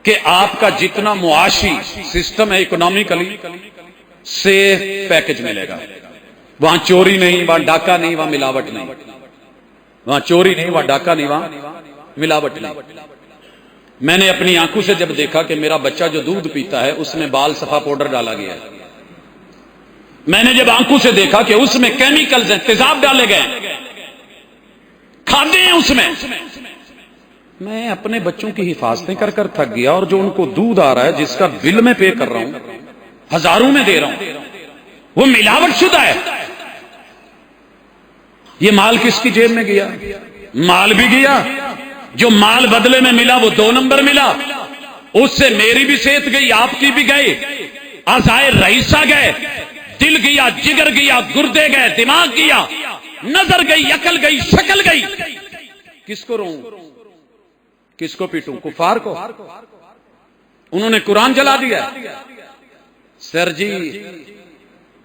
کہ آپ کا جتنا معاشی سسٹم ہے، اکنامیکلی سیف پیکج ملے گا. وہاں چوری نہیں، وہاں ڈاکہ نہیں، وہاں ملاوٹ نہیں. وہاں چوری نہیں، وہاں ڈاکہ نہیں، وہاں ملاوٹ نہیں. میں نے اپنی آنکھوں سے جب دیکھا کہ میرا بچہ جو دودھ پیتا ہے اس میں بال صفا پاؤڈر ڈالا گیا ہے، میں نے جب آنکھوں سے دیکھا کہ اس میں کیمیکلز ہیں، تیزاب ڈالے گئے، کھاتے ہیں اس میں، میں اپنے بچوں کی حفاظتیں کر کر تھک گیا. اور جو ان کو دودھ آ رہا ہے جس کا بل میں پے کر رہا ہوں، ہزاروں میں دے رہا ہوں، وہ ملاوٹ شدہ ہے. یہ مال کس کی جیب میں گیا؟ مال بھی گیا، جو مال بدلے میں ملا وہ 2 نمبر ملا. اس سے میری بھی صحت گئی، آپ کی بھی گئی، اعضائے رئیسہ گئے، دل گیا، جگر گیا، گردے گئے، دماغ گیا، نظر گئی، عقل گئی، شکل گئی. کس کو روں؟ کس کو پیٹوں؟ کفار کو. انہوں نے قرآن جلا دیا. سر جی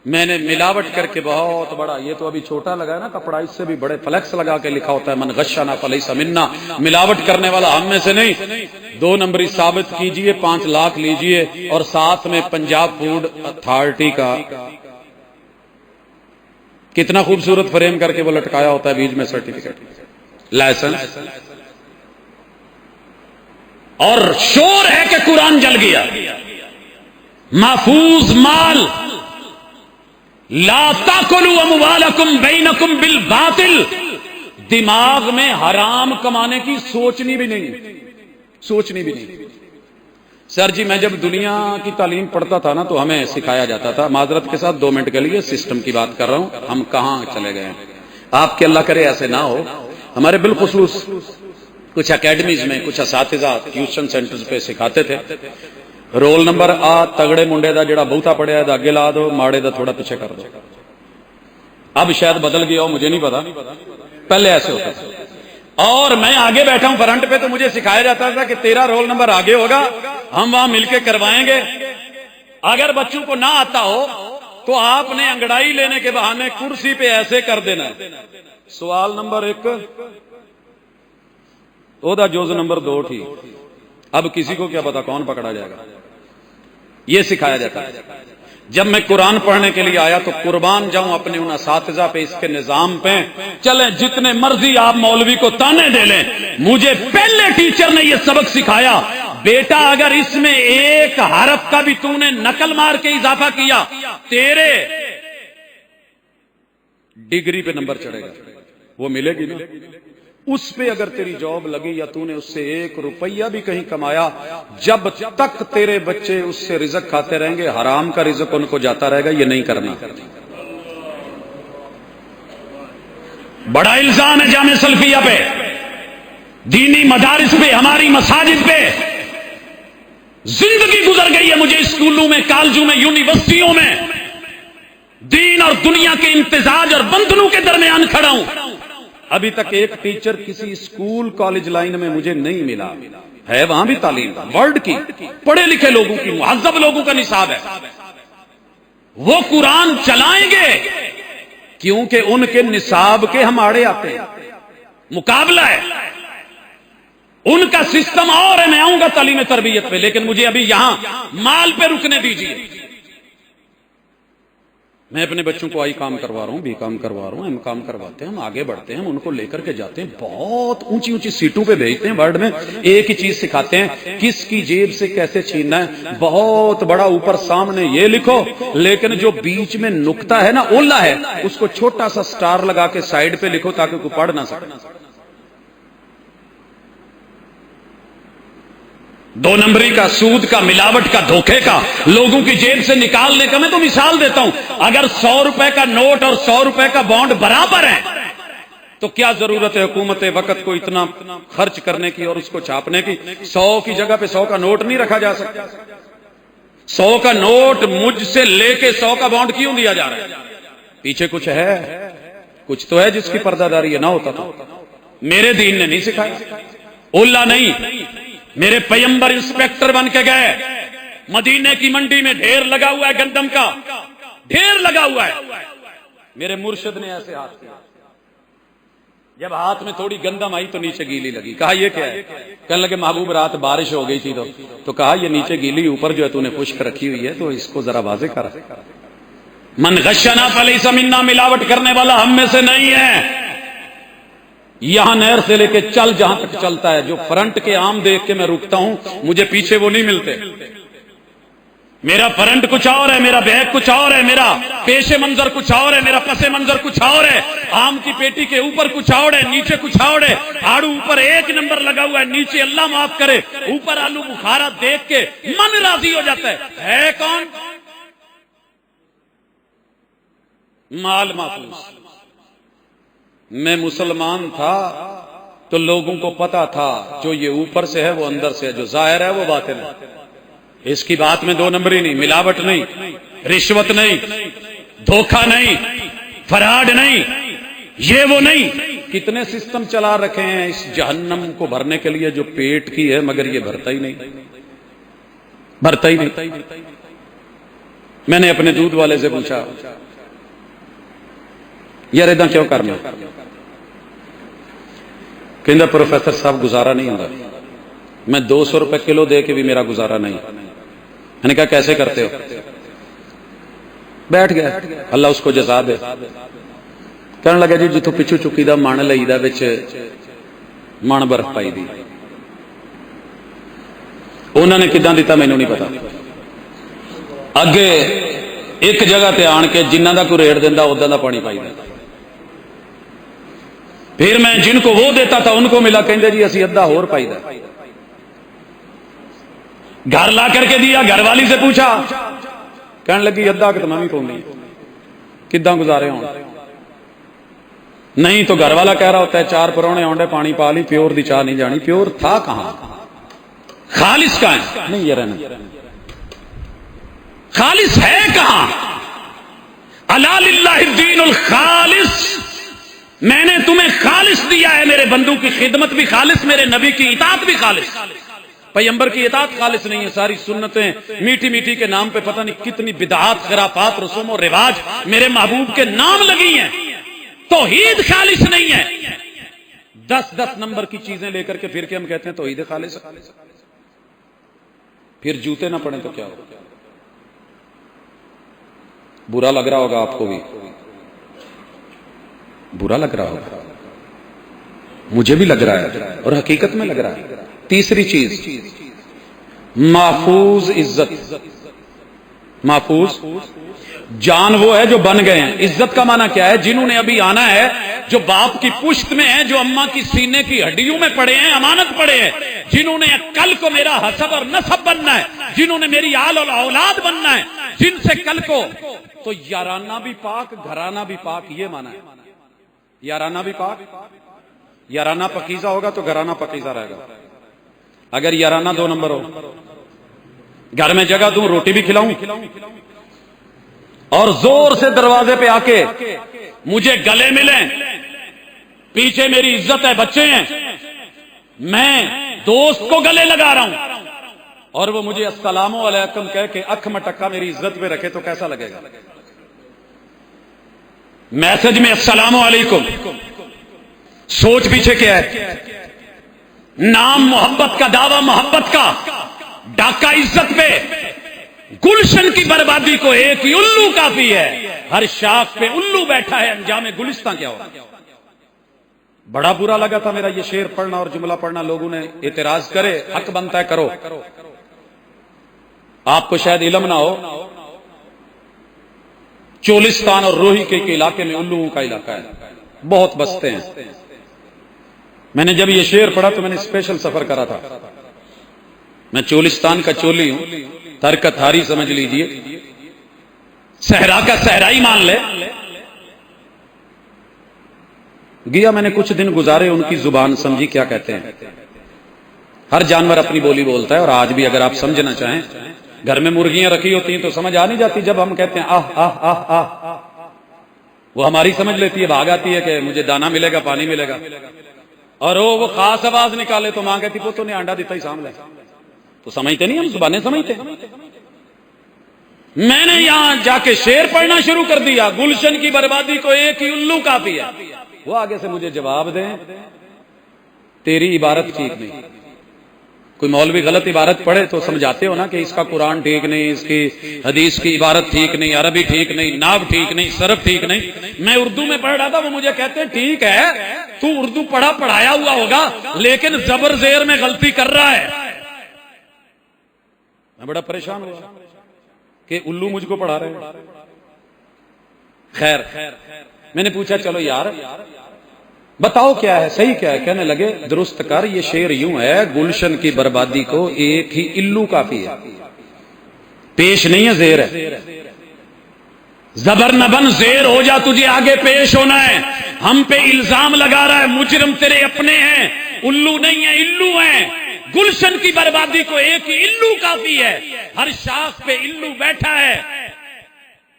میں نے ملاوٹ کر کے بہت بڑا، یہ تو ابھی چھوٹا لگا ہے نا کپڑا، اس سے بھی بڑے فلیکس لگا کے لکھا ہوتا ہے من غشنا فلیس منا، ملاوٹ کرنے والا ہم میں سے نہیں. 2 نمبری ثابت کیجئے، 5 لاکھ لیجئے، اور ساتھ میں پنجاب فوڈ اتھارٹی کا کتنا خوبصورت فریم کر کے وہ لٹکایا ہوتا ہے بیچ میں سرٹیفکیٹ، لائسنس. اور شور ہے کہ قرآن جل گیا. محفوظ مال، لا تاکلوا اموالکم بینکم بالباطل. دماغ میں حرام کمانے کی سوچنی بھی نہیں، سوچنی بھی نہیں. سر جی میں جب دنیا کی تعلیم پڑھتا تھا نا تو ہمیں سکھایا جاتا تھا، معذرت کے ساتھ 2 منٹ کے لیے سسٹم کی بات کر رہا ہوں، ہم کہاں چلے گئے ہیں، آپ کے اللہ کرے ایسے نہ ہو. ہمارے بالخصوص کچھ اکیڈمیز میں کچھ اساتذہ ٹیوشن سینٹرز پہ سکھاتے تھے، رول نمبر آ تگڑے منڈے دا جڑا بہتا پڑیا ہے دا اگے لا دو، ماڑے دا تھوڑا پیچھے کر دو. اب شاید بدل گیا ہو، مجھے نہیں پتا، پہلے ایسے ہوتا تھا. اور میں آگے بیٹھا ہوں فرنٹ پہ تو مجھے سکھایا جاتا تھا کہ تیرا رول نمبر آگے ہوگا، ہم وہاں مل کے کروائیں گے. اگر بچوں کو نہ آتا ہو تو آپ نے انگڑائی لینے کے بہانے کرسی پہ ایسے کر دینا ہے. سوال نمبر 1 او دا جوز نمبر 2 ٹھیک. اب کسی کو کیا پتا کون پکڑا جائے گا، یہ سکھایا جاتا ہے. جب میں قرآن پڑھنے کے لیے آیا تو قربان جاؤں اپنے ان اساتذہ پہ، اس کے نظام پہ. چلیں جتنے مرضی آپ مولوی کو تانے دے لیں، مجھے پہلے ٹیچر نے یہ سبق سکھایا، بیٹا اگر اس میں ایک حرف کا بھی تو نے نقل مار کے اضافہ کیا، تیرے ڈگری پہ نمبر چڑھے گا، وہ ملے گی نا۔ اس پہ اگر تیری جاب لگی یا تو نے اس سے 1 روپیہ بھی کہیں کمایا، جب تک تیرے بچے اس سے رزق کھاتے رہیں گے، حرام کا رزق ان کو جاتا رہے گا۔ یہ نہیں کرنا۔ بڑا الزام ہے جامع سلفیہ پہ، دینی مدارس پہ، ہماری مساجد پہ۔ زندگی گزر گئی ہے مجھے اسکولوں میں، کالجوں میں، یونیورسٹیوں میں دین اور دنیا کے امتزاج اور بندھنوں کے درمیان کھڑا ہوں۔ ابھی تک ایک ٹیچر کسی اسکول کالج لائن میں مجھے نہیں ملا ہے، وہاں بھی تعلیم ورلڈ کی، پڑھے لکھے لوگوں کی، مہذب لوگوں کا نصاب ہے، وہ قرآن چلائیں گے کیونکہ ان کے نصاب کے ہم آڑے آتے ہیں، مقابلہ ہے، ان کا سسٹم اور ہے۔ میں آؤں گا تعلیم تربیت پہ، لیکن مجھے ابھی یہاں مال پہ رکنے دیجیے۔ میں اپنے بچوں کو آئی کام کروا رہا ہوں، بی کام کروا رہا ہوں، ایم کام کرواتے ہیں، ہم آگے بڑھتے ہیں، ہم ان کو لے کر کے جاتے ہیں، بہت اونچی اونچی سیٹوں پہ بھیجتے ہیں، ورلڈ میں ایک ہی چیز سکھاتے ہیں، کس کی جیب سے کیسے چھیننا ہے۔ بہت بڑا اوپر سامنے یہ لکھو، لیکن جو بیچ میں نقطہ ہے نا، اولا ہے، اس کو چھوٹا سا سٹار لگا کے سائڈ پہ لکھو تاکہ کوئی پڑھ نہ سکے۔ 2 نمبری کا، سود کا، ملاوٹ کا، دھوکے کا، لوگوں کی جیب سے نکالنے کا۔ میں تو مثال دیتا ہوں، اگر 100 روپے کا نوٹ اور 100 روپے کا بانڈ برابر ہیں تو کیا ضرورت ہے حکومت وقت کو اتنا خرچ کرنے کی اور اس کو چھاپنے کی؟ 100 کی جگہ پہ 100 کا نوٹ نہیں رکھا جا سکتا؟ 100 کا نوٹ مجھ سے لے کے 100 کا بانڈ کیوں دیا جا رہا ہے؟ پیچھے کچھ ہے، کچھ تو ہے جس کی پردہ داری ہے، نہ ہوتا تو میرے دین نے نہیں سکھایا۔ اولا نہیں، میرے پیغمبر انسپیکٹر بن کے گئے، مدینے کی منڈی میں ڈھیر لگا ہوا ہے گندم کا، ڈھیر لگا ہوا ہے، میرے مرشد نے ایسے ہاتھ کیا، جب ہاتھ میں تھوڑی گندم آئی تو نیچے گیلی لگی، کہا یہ کیا ہے؟ کہنے لگے محبوب رات بارش ہو گئی تھی تو کہا یہ نیچے گیلی، اوپر جو ہے تو نے خشک رکھی ہوئی ہے، تو اس کو ذرا واضح کر۔ من غشنا فلیس منا، ملاوٹ کرنے والا ہم میں سے نہیں ہے۔ یہاں نہر سے لے کے چل جہاں تک چلتا ہے، جو فرنٹ کے عام دیکھ کے میں رکتا ہوں، مجھے پیچھے وہ نہیں ملتے۔ میرا فرنٹ کچھ اور ہے، میرا بیک کچھ اور ہے، میرا پیش منظر کچھ اور ہے، میرا پس منظر کچھ اور ہے۔ آم کی پیٹی کے اوپر کچھ اور ہے، نیچے کچھ اور ہے۔ آڑو اوپر 1 نمبر لگا ہوا ہے، نیچے اللہ معاف کرے اوپر آلو بخارا دیکھ کے من راضی ہو جاتا ہے کون؟ مال محفوظ۔ میں مسلمان تھا تو لوگوں کو پتا تھا جو یہ اوپر سے ہے وہ اندر سے ہے، جو ظاہر ہے وہ باطن ہے۔ اس کی بات میں 2 نمبری نہیں، ملاوٹ نہیں، رشوت نہیں، دھوکہ نہیں، فراڈ نہیں، یہ وہ نہیں۔ کتنے سسٹم چلا رکھے ہیں اس جہنم کو بھرنے کے لیے جو پیٹ کی ہے، مگر یہ بھرتا ہی نہیں، بھرتا ہی نہیں۔ میں نے اپنے دودھ والے سے پوچھا، یار ادھا کیوں کرنا؟ کہندا پروفیسر صاحب گزارا نہیں ہوتا، میں 200 روپے کلو دے کے بھی میرا گزارا نہیں۔ میں نے کہا کیسے کرتے ہو؟ بیٹھ گیا، اللہ اس کو جزا دے۔ کہنے لگا جی جتوں پچھو چکی دا من لئی دا وچ من برف پائی دی، انہوں نے کداں دیتا مینوں نہیں پتا۔ اگے ایک جگہ تے آن کے جنہ دا کوئی ریٹ دیندا اوداں دا پانی پائی دا۔ پھر میں جن کو وہ دیتا تھا ان کو ملا، کہندے جی اسی ادھا ہور پائی دا۔ گھر لا کر کے دیا، گھر والی سے پوچھا، کہنے لگی ادھا کہ تمہیں پاؤں کداں گزارے ہوں؟ نہیں تو گھر والا کہہ رہا ہوتا ہے 4 پرونے آنڈے پانی پا لی، پیور دی چاہ نہیں جانی۔ پیور تھا کہاں؟ خالص کہاں ہے؟ نہیں یہ رہنا، خالص ہے کہاں؟ الا للہ الدین الخالص، میں نے تمہیں خالص دیا ہے، میرے بندوں کی خدمت بھی خالص، میرے نبی کی اطاعت بھی خالص۔ پیغمبر کی اطاعت خالص نہیں ہے، ساری سنتیں میٹھی میٹھی کے نام پہ پتہ نہیں کتنی بدعات، خرافات، رسوم و رواج میرے محبوب کے نام لگی ہیں۔ توحید خالص نہیں ہے، 10 نمبر کی چیزیں لے کر کے پھر کے ہم کہتے ہیں توحید خالص۔ پھر جوتے نہ پڑیں تو کیا ہوگا؟ برا لگ رہا ہوگا آپ کو بھی، برا لگ رہا ہوگا، مجھے بھی لگ رہا ہے اور حقیقت میں لگ رہا ہے۔ تیسری چیز، محفوظ عزت، محفوظ جان وہ ہے جو بن گئے ہیں. عزت کا معنی کیا ہے؟ جنہوں نے ابھی آنا ہے، جو باپ کی پشت میں ہیں، جو اماں کی سینے کی ہڈیوں میں پڑے ہیں، امانت پڑے ہیں، جنہوں نے کل کو میرا حسب اور نسب بننا ہے، جنہوں نے میری آل اور اولاد بننا ہے، جن سے کل کو تو یارانہ بھی پاک، گھرانہ بھی پاک. یہ معنی ہے یارانہ بھی پاک. یارانہ پاکیزہ ہوگا تو گھرانہ پاکیزہ رہے گا. اگر یارانہ 2 نمبر ہو، گھر میں جگہ دوں، روٹی بھی کھلاؤں اور زور سے دروازے پہ آ کے مجھے گلے ملیں، پیچھے میری عزت ہے، بچے ہیں، میں دوست کو گلے لگا رہا ہوں اور وہ مجھے السلام علیکم کہہ کے اکھ مٹکا میری عزت پہ رکھے تو کیسا لگے گا؟ میسج میں السلام علیکم، سوچ پیچھے کیا ہے؟ نام محبت کا، دعویٰ محبت کا، ڈاکہ عزت پہ. گلشن کی بربادی کو ایک ہی الو کافی ہے. ہر شاخ پہ الو بیٹھا ہے، انجام گلستان کیا ہوگا؟ بڑا برا لگا تھا میرا یہ شعر پڑھنا اور جملہ پڑھنا. لوگوں نے اعتراض کرے، حق بنتا ہے کرو. آپ کو شاید علم نہ ہو، چولستان اور روہی کے علاقے میں الوؤں کا علاقہ ہے، بہت بستے ہیں. میں نے جب یہ شعر پڑھا تو میں نے اسپیشل سفر کرا تھا. میں چولستان کا چولی ہوں، ترکت ہاری سمجھ لیجئے، صحرا کا صحرائی مان لے. گیا میں نے کچھ دن گزارے، ان کی زبان سمجھی کیا کہتے ہیں. ہر جانور اپنی بولی بولتا ہے، اور آج بھی اگر آپ سمجھنا چاہیں، گھر میں مرغیاں رکھی ہوتی ہیں تو سمجھ آ نہیں جاتی. جب ہم کہتے ہیں آہ آہ آہ آہ، وہ ہماری سمجھ لیتی ہے، بھاگ آتی ہے کہ مجھے دانا ملے گا، پانی ملے گا. اور وہ خاص آواز نکالے تو ماں کہتی پوتو نے انڈا دیتا ہی سامنے. تو سمجھتے نہیں، ہم زبانیں سمجھتے. میں نے یہاں جا کے شعر پڑھنا شروع کر دیا، گلشن کی بربادی کو ایک ہی الو کافی ہے. وہ آگے سے مجھے جواب دیں، تیری عبارت ٹھیک نہیں. کوئی مولوی غلط عبارت پڑھے تو سمجھاتے ہو نا کہ اس کا قرآن ٹھیک نہیں، اس کی حدیث کی عبارت ٹھیک نہیں، عربی ٹھیک نہیں، ناو ٹھیک نہیں، صرف ٹھیک نہیں. میں اردو میں پڑھ رہا تھا، وہ مجھے کہتے ہیں ٹھیک ہے تو اردو پڑھایا ہوا ہوگا لیکن زبر زیر میں غلطی کر رہا ہے. میں بڑا پریشان ہوا کہ الو مجھ کو پڑھا رہے ہیں. خیر میں نے پوچھا چلو یار بتاؤ کیا ہے، صحیح کیا ہے؟ کہنے لگے درست کر، یہ شعر یوں ہے، گلشن کی بربادی کو ایک ہی الو کافی ہے. پیش نہیں ہے، زیر ہے. زبر نہ بن، زیر ہو جا، تجھے آگے پیش ہونا ہے. ہم پہ الزام لگا رہا ہے، مجرم تیرے اپنے ہیں، الو نہیں ہے، الو ہیں. گلشن کی بربادی کو ایک ہی الو کافی ہے. ہر شاخ پہ الو بیٹھا ہے،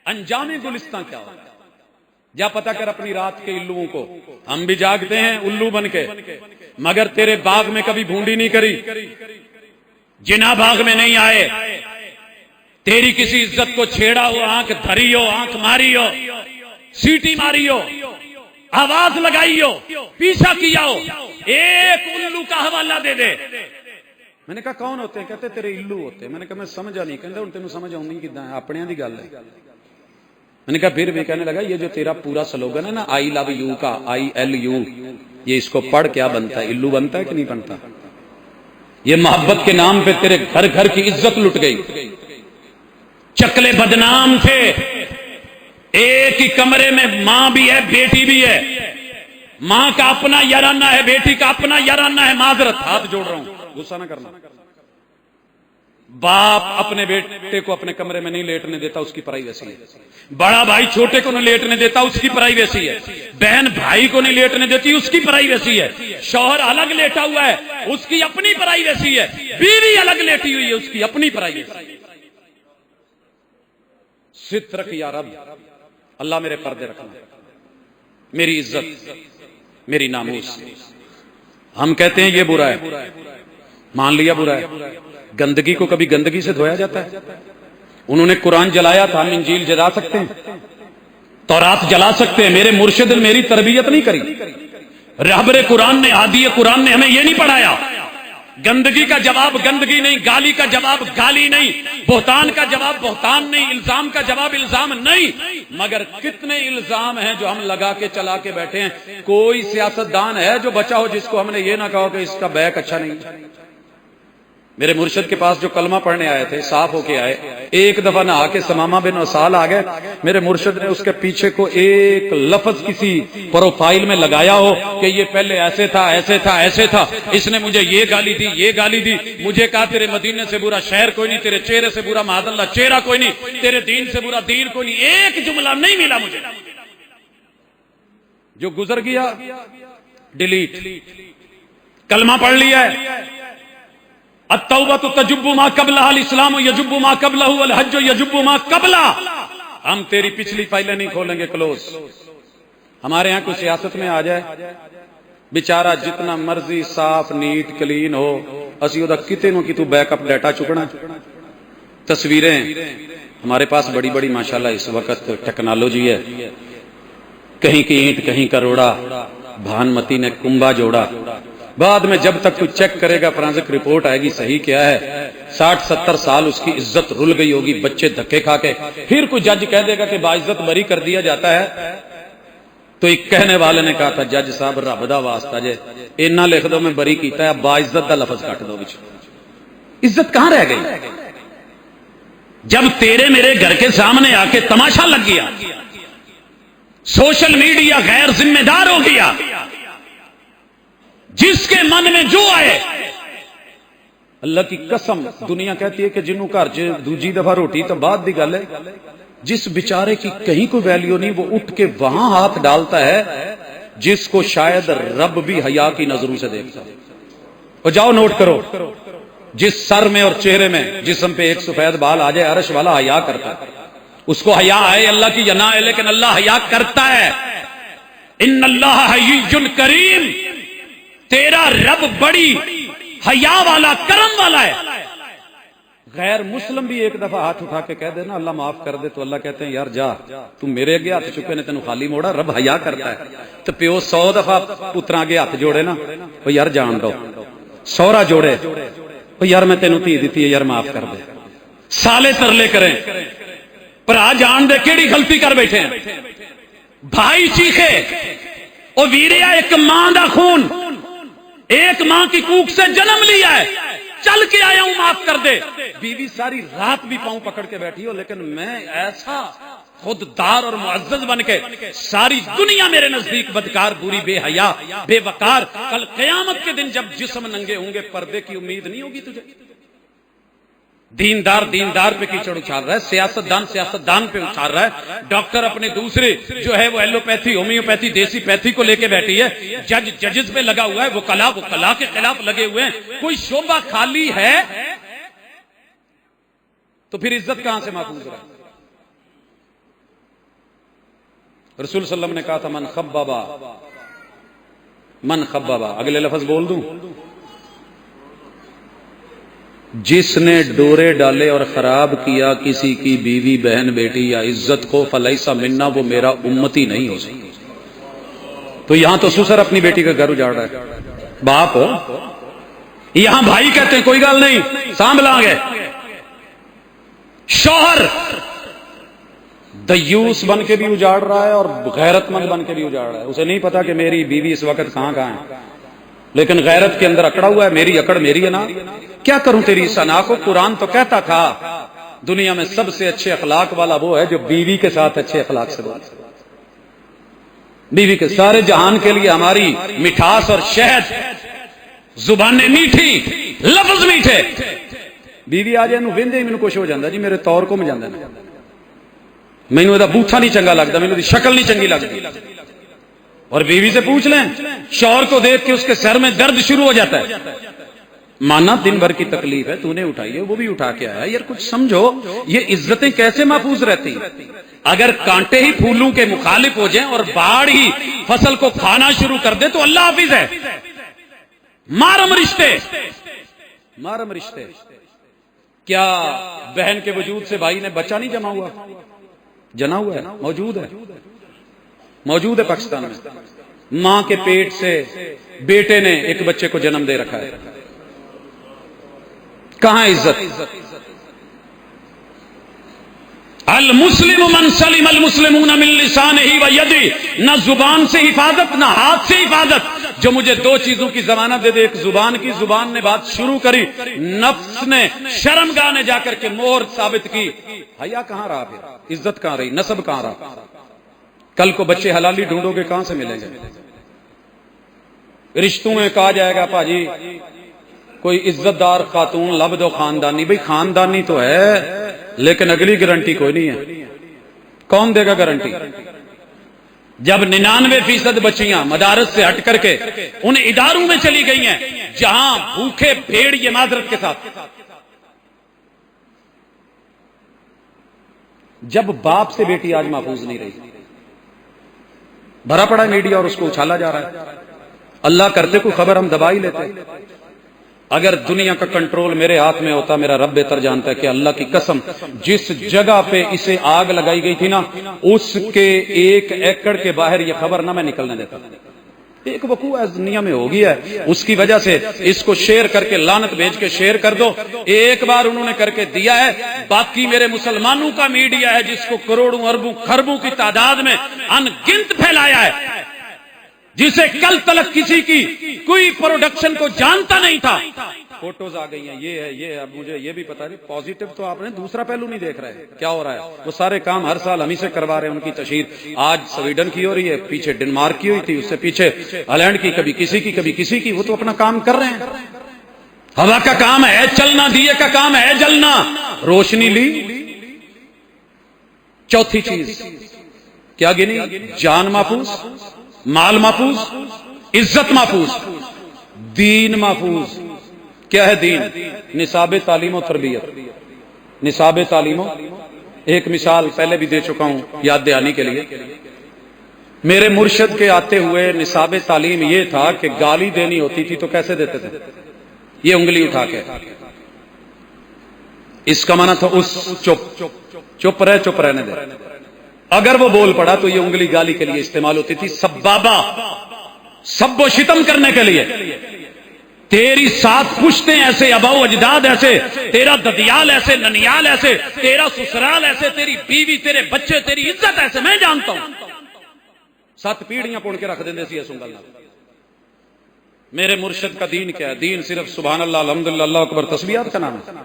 انجام گلستان کیا ہوگا؟ جا پتہ کر اپنی رات کے الوؤں کو. ہم بھی جاگتے ہیں الو بن کے، مگر تیرے باغ میں کبھی بھونڈی نہیں کری، جنا باغ میں نہیں آئے، تیری کسی عزت کو چھیڑا ہو، آنکھ دھری ہو، آنکھ ماری ہو، سیٹی ماری ہو، آواز لگائی ہو، پیچھا کیا ہو، ایک الو کا حوالہ دے دے. میں نے کہا کون ہوتے ہیں؟ کہتے تیرے الو ہوتے ہیں. میں نے کہا میں سمجھا نہیں. کہتے تینوں سمجھ آؤں گی کداں، اپنے دی گل ہے. میں نے کہا پھر بھی. کہنے لگا یہ جو تیرا پورا سلوگن ہے نا، آئی لو یو کا، ILU، یہ اس کو پڑھ کیا بنتا ہے؟ الو بنتا ہے کہ نہیں بنتا؟ یہ محبت کے نام پہ تیرے گھر گھر کی عزت لٹ گئی. چکلے بدنام تھے، ایک ہی کمرے میں ماں بھی ہے، بیٹی بھی ہے. ماں کا اپنا یارانہ ہے، بیٹی کا اپنا یارانہ ہے. معذرت، ہاتھ جوڑ رہا ہوں، غصہ نہ کرنا. باپ اپنے بیٹے کو اپنے کمرے میں نہیں لیٹنے دیتا، اس کی پرائیویسی ہے. بڑا بھائی چھوٹے کو نہیں لیٹنے دیتا، اس کی پرائیویسی ہے. بہن بھائی کو نہیں لیٹنے دیتی، اس کی پرائیویسی ہے. شوہر الگ لیٹا ہوا ہے، اس کی اپنی پرائیویسی ہے. بیوی الگ لیٹی ہوئی ہے، اس کی اپنی پرائیویسی. ست رکھ یا رب، اللہ میرے پردے رکھنا، میری عزت، میری ناموس. ہم کہتے ہیں یہ برا ہے، مان لیا برا ہے. گندگی کو کبھی گندگی سے دھویا جاتا ہے؟ انہوں نے قرآن جلایا تھا، ہم انجیل جلا سکتے ہیں، تورات جلا سکتے ہیں. میرے مرشد نے میری تربیت نہیں کری، رہبر قرآن نے، ہادی قرآن نے ہمیں یہ نہیں پڑھایا. گندگی کا جواب گندگی نہیں، گالی کا جواب گالی نہیں، بہتان کا جواب بہتان نہیں، الزام کا جواب الزام نہیں. مگر کتنے الزام ہیں جو ہم لگا کے چلا کے بیٹھے ہیں. کوئی سیاستدان ہے جو بچا ہو جس کو ہم نے یہ نہ کہا کہ اس کا بیک اچھا نہیں؟ میرے مرشد کے پاس جو کلمہ پڑھنے آئے تھے صاف ہو کے آئے، ایک دفعہ نہا کے سمامہ بن وصال آ گئے، میرے مرشد نے اس کے پیچھے کو ایک لفظ کسی پروفائل میں لگایا ہو کہ یہ پہلے ایسے تھا ایسے تھا ایسے تھا، اس نے مجھے یہ گالی دی یہ گالی دی، مجھے کہا تیرے مدینے سے برا شہر کوئی نہیں، تیرے چہرے سے برا معاذ اللہ چہرہ کوئی نہیں، تیرے دین سے برا دین کوئی نہیں، ایک جملہ نہیں ملا مجھے، جو گزر گیا ڈیلیٹ، کلمہ پڑھ لیا ہے، التوبہ تجب ما قبلها الاسلام یجب ما قبلہ والحج یجب ما قبلہ، ہم تیری پچھلی فائلیں نہیں کھولیں گے، کلوز۔ ہمارے ہاں کوئی سیاست میں آ جائے بیچارہ جتنا مرضی صاف نیٹ کلین ہو، اسی وہ کتے نو کی تو بیک اپ ڈیٹا چکنا، تصویریں ہمارے پاس بڑی بڑی ماشاءاللہ اس وقت ٹیکنالوجی ہے، کہیں کی اینٹ کہیں کا روڑا، بھانمتی نے کنبا جوڑا، بعد میں جب تک کوئی چیک کرے گا فرانزک رپورٹ آئے گی صحیح کیا ہے، 60-70 سال اس کی عزت رل گئی ہوگی، بچے دھکے کھا کے، پھر کوئی جج کہہ دے گا کہ باعزت بری کر دیا جاتا ہے، تو ایک کہنے والے نے کہا تھا جج صاحب رب دا واسطہ جے اینا لکھ دو میں بری کیتا ہے، باعزت دا لفظ کٹ دو بچ، عزت کہاں رہ گئی؟ جب تیرے میرے گھر کے سامنے آ کے تماشا لگ گیا، سوشل میڈیا غیر ذمہ دار ہو گیا، جس کے من میں جو آئے، اللہ کی قسم دنیا کہتی ہے کہ جنوں گھر دوجی دفعہ روٹی تو بعد دی گل ہے، جس بیچارے کی کہیں کوئی ویلیو نہیں وہ اٹھ کے وہاں ہاتھ ڈالتا ہے جس کو شاید رب بھی حیا کی نظروں سے دیکھتا ہے۔ اور جاؤ نوٹ کرو، جس سر میں اور چہرے میں جسم پہ ایک سفید بال آ جائے عرش والا حیا کرتا ہے، اس کو حیا آئے اللہ کی یا نہ آئے، لیکن اللہ حیا کرتا ہے۔ ان اللہ حی کریم، تیرا رب بڑی حیا والا کرم والا ہے۔ غیر مسلم بھی ایک دفعہ ہاتھ اٹھا کے کہہ دے نا اللہ معاف کر دے، تو اللہ کہتے ہیں یار جا، تم میرے اگے ہاتھ چکے نے تینوں خالی موڑا، رب حیا کرتا ہے۔ تو پیو 100 دفعہ پتراں اگے ہاتھ جوڑے نا، او یار جان دو، سورا جوڑے، او یار میں تینوں دھی دتی ہے یار معاف کر دے، سالے ترلے کریں، پر آ جان دے کیڑی غلطی کر بیٹھے ہیں۔ بھائی چیخے، او ویریا ایک ماں دا خون، ایک ماں کی کوکھ سے جنم لیا ہے، چل کے آیا ہوں معاف کر دے، بیوی ساری رات بھی پاؤں پکڑ کے بیٹھی ہو، لیکن میں ایسا خوددار اور معزز بن کے، ساری دنیا میرے نزدیک بدکار، بری، بے حیا، بے وقار، کل قیامت کے دن جب جسم ننگے ہوں گے پردے کی امید نہیں ہوگی تجھے۔ دیندار دیندار پہ کیچڑ اچھال رہا ہے، سیاست دان پہ اچھال رہا ہے، ڈاکٹر اپنے دوسرے جو ہے وہ ایلوپیتھی ہومیوپیتھی دیسی پیتھی کو لے کے بیٹھی ہے، جج ججز پہ لگا ہوا ہے، وکلا کے خلاف لگے ہوئے ہیں، کوئی شعبہ خالی ہے تو پھر عزت کہاں سے محفوظ رہے؟ رسول صلی اللہ علیہ وسلم نے کہا تھا من خببا، اگلے لفظ بول دوں، جس نے ڈورے ڈالے اور خراب کیا کسی کی بیوی بہن بیٹی یا عزت کو، فلیسا منا، وہ میرا امتی نہیں ہو سکتا۔ تو یہاں تو سسر اپنی بیٹی کا گھر اجاڑ رہا ہے، باپ ہو، یہاں بھائی کہتے ہیں کوئی گل نہیں سانبھلیں گے، شوہر دیوس بن کے بھی اجاڑ رہا ہے اور غیرت مند بن کے بھی اجاڑ رہا ہے، اسے نہیں پتا کہ میری بیوی اس وقت کہاں ہے، لیکن غیرت کے اندر اکڑا ہوا ہے، میری اکڑ میری انا، کیا کروں تیری اس انا کو؟ قرآن تو کہتا تھا دنیا میں سب سے اچھے اخلاق والا وہ ہے جو بیوی کے ساتھ اچھے اخلاق سے بولے، بیوی کے سارے جہان کے لیے ہماری مٹھاس اور شہد، زبانیں میٹھی، لفظ میٹھے، بیوی آ جائے نو ویندے ہی مینوں کچھ ہو جاندا جی میرے طور کو میں جاندا نا، مینوں دا بوتھا نہیں چنگا لگدا، مینوں دی شکل نہیں چنگی لگدی، اور بیوی سے پوچھ لیں شوہر کو دیکھ کے اس کے سر میں درد شروع ہو جاتا ہے، مانا دن بھر کی تکلیف ہے تو نے اٹھائی ہے، وہ بھی اٹھا کے آیا، یار کچھ سمجھو یہ عزتیں کیسے محفوظ رہتی ہیں؟ اگر کانٹے ہی پھولوں کے مخالف ہو جائیں اور باڑ ہی فصل کو کھانا شروع کر دے تو اللہ حافظ ہے۔ مارم رشتے، کیا بہن کے وجود سے بھائی نے بچہ نہیں جنا ہوا ہے، موجود ہے پاکستان میں، ماں کے پیٹ سے بیٹے نے ایک بچے کو جنم دے رکھا ہے، کہاں عزت؟ المسلم من سلم المسلمون من لسانه و یدہ، نہ زبان سے حفاظت نہ ہاتھ سے حفاظت. جو مجھے دو چیزوں کی ضمانت دے دے، ایک زبان کی، زبان نے بات شروع کری، نفس نے شرمگاہ نے جا کر کے مہر ثابت کی، حیا کہاں رہا، پھر عزت کہاں رہی، نسب کہاں رہا؟ کل کو بچے حلالی ڈھونڈو گے کہاں سے ملیں گے؟ رشتوں میں کہا جائے گا پاجی کوئی عزت دار خاتون لب دو خاندانی. بھئی خاندانی تو ہے لیکن اگلی گارنٹی کوئی نہیں ہے. کون دے گا گارنٹی؟ جب 99% بچیاں مدارس سے ہٹ کر کے ان اداروں میں چلی گئی ہیں جہاں بھوکے بھیڑ، یہ معذرت کے ساتھ، جب باپ سے بیٹی آج محفوظ نہیں رہی، بھرا پڑا ہے میڈیا اور اس کو اچھالا جا رہا ہے. اللہ کرتے کوئی خبر ہم دبا ہی لیتے. اگر دنیا کا کنٹرول میرے ہاتھ میں ہوتا، میرا رب بہتر جانتا ہے کہ اللہ کی قسم جس جگہ پہ اسے آگ لگائی گئی تھی نا، اس کے 1 ایکڑ کے باہر یہ خبر نہ میں نکلنے دیتا. ایک وقوع ہے دنیا میں ہو گیا ہے، اس کی وجہ سے اس کو شیئر کر کے لعنت بھیج کے شیئر کر دو. ایک بار انہوں نے کر کے دیا ہے. باقی میرے مسلمانوں کا میڈیا ہے جس کو کروڑوں اربوں خربوں کی تعداد میں ان گنت پھیلایا ہے، جسے کل تلک کسی کی کوئی پروڈکشن کو جانتا نہیں تھا. فوٹوز آ گئی ہیں، یہ ہے. اب مجھے یہ بھی پتا نہیں، پازیٹو تو آپ نے دوسرا پہلو نہیں دیکھ رہے کیا ہو رہا ہے. وہ سارے کام ہر سال ہم ہی سے کروا رہے ہیں. ان کی تشہیر آج سویڈن کی ہو رہی ہے، پیچھے ڈنمارک کی ہوئی تھی، اس سے پیچھے ہالینڈ کی، کبھی کسی کی کبھی کسی کی. وہ تو اپنا کام کر رہے ہیں. ہوا کا کام ہے چلنا، دیے کا کام ہے جلنا. روشنی لی. چوتھی چیز کیا گنی؟ جان محفوظ، مال محفوظ، عزت محفوظ، دین محفوظ. کیا ہے دین؟ نصاب تعلیم و تربیت. نصاب تعلیم و، ایک مثال پہلے بھی دے چکا ہوں یاد دہانی کے لیے. میرے مرشد کے آتے ہوئے نصاب تعلیم یہ تھا کہ گالی دینی ہوتی تھی تو کیسے دیتے تھے؟ یہ انگلی اٹھا کے. اس کا معنی تھا اس چپ رہ، چپ رہنے دے. اگر وہ بول پڑا تو یہ انگلی گالی کے لیے استعمال ہوتی تھی. سبابا، سب و شتم کرنے کے لیے. تیری 7 پشتیں ایسے، ابا و اجداد ایسے، تیرا ددیال ایسے، ننیال ایسے، تیرا سسرال ایسے، تیری بیوی، تیرے بچے، تیری عزت ایسے. میں جانتا ہوں 7 پیڑیاں پون کے رکھ دیندے سی سنگل. میرے مرشد کا دین کیا ہے؟ دین صرف سبحان اللہ، الحمدللہ، اللہ اکبر، تسبیحات کا نام ہے.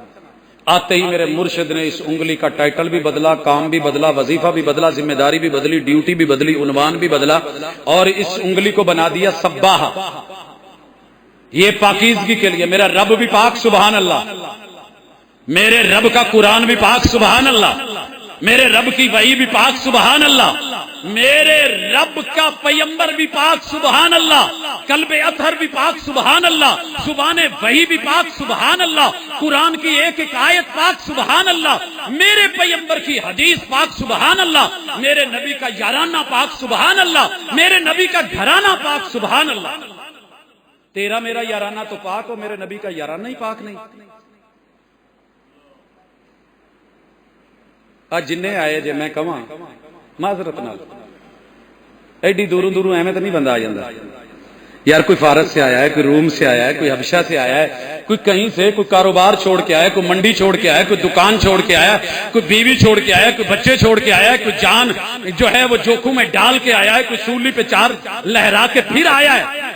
آتے ہی میرے مرشد نے اس انگلی کا ٹائٹل بھی بدلا، کام بھی بدلا، وظیفہ بھی بدلا، ذمہ داری بھی بدلی، ڈیوٹی بھی بدلی، عنوان بھی بدلا، اور اس انگلی کو بنا دیا سباہا. یہ پاکیزگی کے لیے. میرا رب بھی پاک سبحان اللہ، میرے رب کا قرآن بھی پاک سبحان اللہ، میرے رب کی وحی بھی پاک سبحان اللہ، میرے رب کا پیمبر بھی پاک سبحان اللہ، قلب اطہر بھی پاک سبحان اللہ، زبان وحی بھی پاک سبحان اللہ، قرآن کی ایک ایک آیت پاک سبحان اللہ، میرے پیمبر کی حدیث پاک سبحان اللہ، میرے نبی کا یارانہ پاک سبحان اللہ، میرے نبی کا گھرانہ پاک سبحان اللہ. تیرا میرا یارانہ تو پاک ہو، میرے نبی کا یارانہ ہی پاک نہیں. آج جنہیں آئے جے میں کہاں معذرت نال ایڈی دوروں دوروں ایویں تو نہیں بندہ آ جاتا یار. کوئی فارس سے آیا ہے، کوئی روم سے آیا ہے، کوئی حبشہ سے آیا ہے، کوئی کہیں سے، کوئی کاروبار چھوڑ کے آیا ہے، کوئی منڈی چھوڑ کے آیا ہے، کوئی دکان چھوڑ کے آیا ہے، کوئی بیوی چھوڑ کے آیا ہے، کوئی بچے چھوڑ کے آیا ہے، کوئی جان جو ہے وہ جوکھوں میں ڈال کے آیا ہے، کوئی سولی پہ 4 لہرا کے پھر آیا ہے.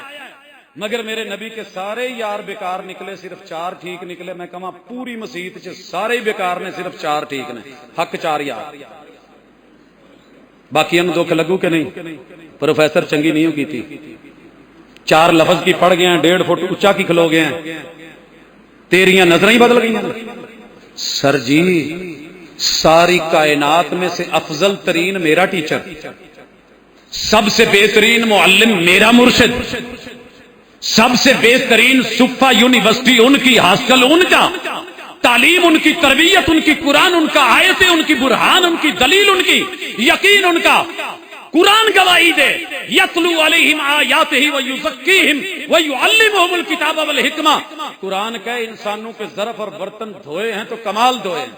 مگر میرے نبی کے سارے یار بیکار نکلے، صرف 4 ٹھیک نکلے. میں کہاں پوری مسیت چ سارے بیکار نے، صرف 4 ٹھیک نے. حق 4 یار. باقی ان دکھ لگو کہ نہیں؟ پروفیسر چنگی نہیں کی تھی، 4 لفظ کی پڑھ گئے ہیں، 1.5 فٹ اونچا کی کھلو گئے ہیں، تیریاں نظریں ہی بدل گئی ہیں. سر جی ساری کائنات میں سے افضل ترین میرا ٹیچر، سب سے بہترین معلم میرا مرشد، سب سے بہترین صفا یونیورسٹی ان کی، ہاسٹل ان کا، تعلیم ان کی، تربیت ان کی، قرآن ان کا، آیتیں ان کی، برہان ان کی، دلیل ان کی، یقین ان کا. قرآن گواہی دے یتلو علیہم آیاتہ ویزکیہم ویعلمہم الکتاب والحکمہ. قرآن کہے انسانوں کے ظرف اور برتن دھوئے ہیں تو کمال دھوئے ہیں.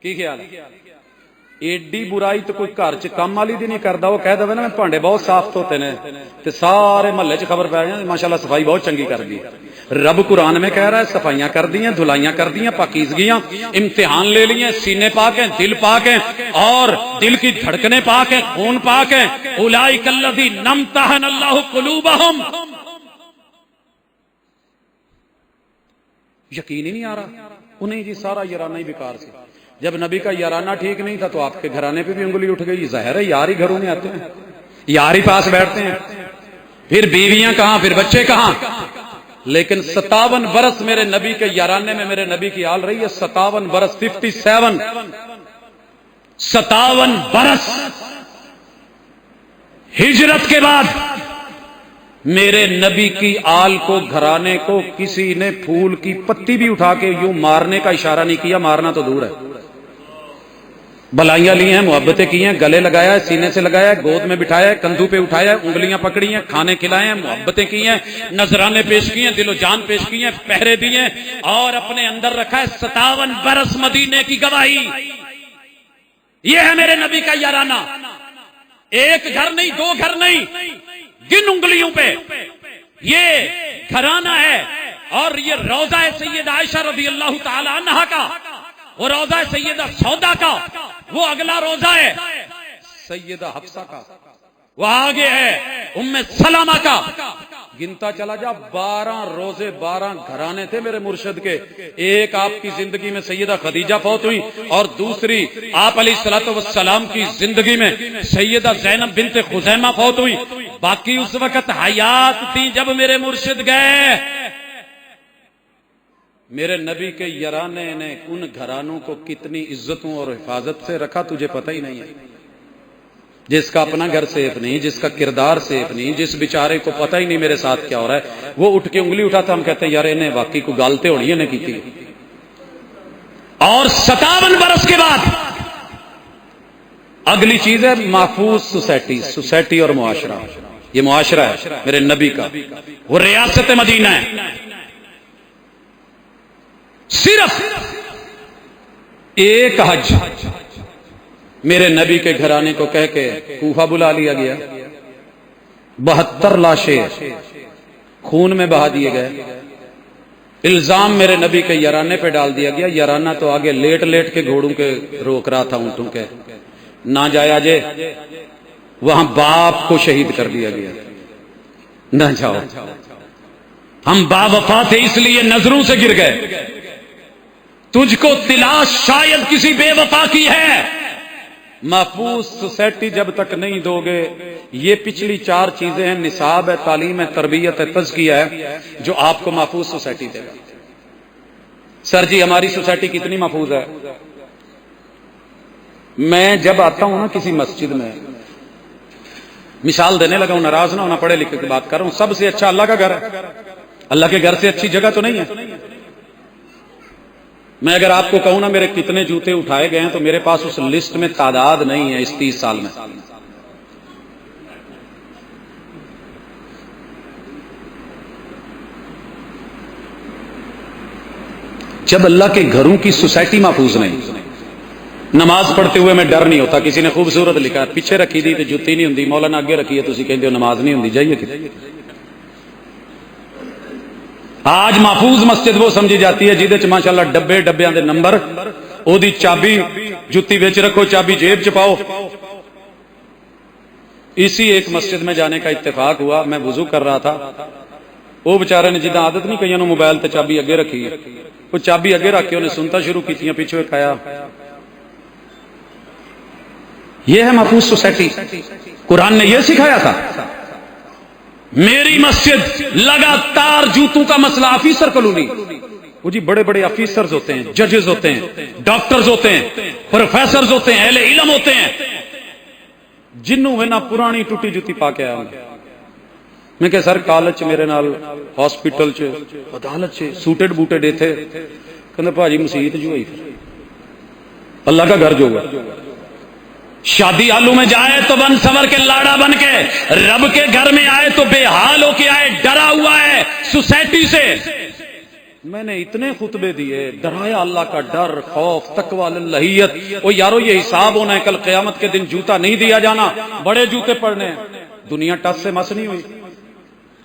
کی خیال ہے؟ ایڈی برائی تو کوئی گھر چ کم والی دی نہیں کردا، وہ کہہ دے نا میں بھانڈے بہت صاف دھوتے نے تے سارے محلے چ خبر پہ جائے ماشاءاللہ صفائی بہت چنگی کر دی۔ رب قرآن میں کہہ رہا ہے صفائیاں کر دی ہیں، دھلائیاں کر دی ہیں، پاکیزگیاں، امتحان لے لیے، سینے پاک ہیں، دل پاک ہیں، اور دل کی دھڑکنے پاک ہیں، خون پاک ہیں۔ اولئک الذین امتحن اللہ قلوبہم، یقین ہی نہیں آ رہا انہیں جی سارا یارانہ ہی بیکار سے۔ جب نبی کا یارانہ ٹھیک نہیں تھا تو آپ کے گھرانے پہ بھی انگلی اٹھ گئی، ظاہر ہے یار ہی گھروں میں آتے ہیں، یار ہی پاس بیٹھتے ہیں، پھر بیویاں کہاں، پھر بچے کہاں۔ لیکن 57 برس میرے نبی کے یارانے میں میرے نبی کی آل رہی ہے، 57 برس، 57 برس ہجرت کے بعد میرے نبی کی آل کو، گھرانے کو کسی نے پھول کی پتی بھی اٹھا کے یوں مارنے کا اشارہ نہیں کیا، مارنا تو دور ہے۔ بلائیاں لی ہیں، محبتیں کی ہیں، گلے لگایا ہے، سینے سے لگایا ہے، گود میں بٹھایا ہے، کندھوں پہ اٹھایا ہے، انگلیاں پکڑی ہیں، کھانے کھلائے ہیں، محبتیں کی ہیں، نذرانے پیش کیے ہیں، دل و جان پیش کی ہیں، پہرے دیے ہیں، اور اپنے اندر رکھا ہے 57 برس مدینے کی گواہی۔ یہ ہے میرے نبی کا یارانہ، ایک گھر نہیں، دو گھر نہیں، جن انگلیوں پہ یہ گھرانہ ہے۔ اور یہ روضہ سیدہ عائشہ رضی اللہ تعالی عنہا کا، وہ روضہ سیدہ سودا کا، وہ اگلا روضہ ہے سیدہ حفصہ کا، وہ آگے ہے ام سلمہ کا۔ گنتا چلا جا، 12 روزے، 12 گھرانے تھے میرے مرشد کے۔ ایک آپ کی زندگی میں سیدہ خدیجہ فوت ہوئی، اور دوسری آپ علیہ الصلوۃ والسلام کی زندگی میں سیدہ زینب بنت خزیمہ فوت ہوئی۔ باقی اس وقت حیات تھی جب میرے مرشد گئے۔ میرے نبی کے یارانے نے ان گھرانوں کو کتنی عزتوں اور حفاظت سے رکھا تجھے پتہ ہی نہیں ہے۔ جس کا اپنا گھر سیف نہیں، جس کا کردار سیف نہیں، جس بیچارے کو پتہ ہی نہیں میرے ساتھ کیا ہو رہا ہے، وہ اٹھ کے انگلی اٹھاتا، ہم کہتے ہیں یار انہیں واقعی کو گالتے ہونی انہیں کی تھی۔ اور 57 برس کے بعد اگلی چیز ہے محفوظ سوسائٹی، سوسائٹی اور معاشرہ۔ یہ معاشرہ ہے میرے نبی کا، وہ ریاست مدینہ ہے۔ صرف ایک حج میرے نبی کے گھرانے کو کہہ کے کوفہ بلا لیا گیا، 72 لاشیں خون میں بہا دیے گئے، الزام میرے نبی کے یارانے پہ ڈال دیا گیا۔ یارانہ تو آگے لیٹ لیٹ کے گھوڑوں کے روک رہا تھا، اونٹوں کے، نہ جایا جے، وہاں باپ کو شہید کر دیا گیا، نہ جاؤ۔ ہم با وفا تھے اس لیے نظروں سے گر گئے، تجھ کو تلاش شاید کسی بے وفا کی ہے۔ محفوظ سوسائٹی جب تک نہیں دو گے، یہ پچھلی 4 چیزیں ہیں، نصاب ہے، تعلیم ہے، تربیت ہے، تزکیہ ہے، جو آپ کو محفوظ سوسائٹی دے گا۔ سر جی ہماری سوسائٹی کتنی محفوظ ہے؟ میں جب آتا ہوں نا کسی مسجد میں، مثال دینے لگا ہوں، ناراض نہ ہونا، پڑھے لکھے کی بات کر رہا ہوں، سب سے اچھا اللہ کا گھر ہے، اللہ کے گھر سے اچھی جگہ تو نہیں ہے۔ میں اگر آپ کو کہوں نا میرے کتنے جوتے اٹھائے گئے ہیں تو میرے پاس اس لسٹ میں تعداد نہیں ہے اس 30 سال میں۔ جب اللہ کے گھروں کی سوسائٹی محفوظ نہیں، نماز پڑھتے ہوئے میں ڈر نہیں ہوتا۔ کسی نے خوبصورت لکھا ہے، پیچھے رکھی دی تو جوتی نہیں ہوندی، مولانا اگے رکھی ہے تسی کہندے ہو نماز نہیں ہوندی، جائیے کہ آج محفوظ مسجد وہ سمجھی جاتی ہے جہدے چ ماشاءاللہ ڈبے ڈبیاں دے نمبر، او دی چابی جوتی وچ رکھو، چابی جیب چ پاؤ۔ اسی ایک مسجد میں جانے کا اتفاق ہوا، میں وضو کر رہا تھا، وہ بیچارے نے جداں عادت نہیں کئیاں نوں موبائل تے چابی اگے رکھی ہے، وہ چابی اگے رکھ کے انہیں سنتا شروع کیتیاں، پیچھے ایک آیا۔ یہ ہے محفوظ سوسائٹی۔ قرآن نے یہ سکھایا تھا۔ میری مسجد لگاتار جوتوں کا مسئلہ آفیسر کالونی، وہ جی بڑے بڑے آفیسرز ہوتے ہیں، ججز ہوتے ہیں، ڈاکٹرز ہوتے ہیں، پروفیسرز ہوتے ہیں، اہل علم ہوتے ہیں، جنوں میں نہ پرانی ٹوٹی جوتی پا کے آیا ہوں۔ میں کہ سر کالج میرے نال ہاسپٹل چ عدالت چ سوٹڈ بوٹڈ تھے، کہندے بھاجی مسیت جو ہوئی اللہ کا گھر جو ہوا، شادی آلو میں جائے تو بن سور کے لاڑا بن کے، رب کے گھر میں آئے تو بے حال ہو کے آئے، ڈرا ہوا ہے سوسائٹی سے۔ میں نے اتنے خطبے دیے، ڈرایا اللہ کا ڈر، خوف، تقوی، اللہیت. او یارو یہ حساب ہونا ہے، کل قیامت کے دن جوتا نہیں دیا جانا، بڑے جوتے پڑھنے ہیں. دنیا ٹس سے مس نہیں ہوئی،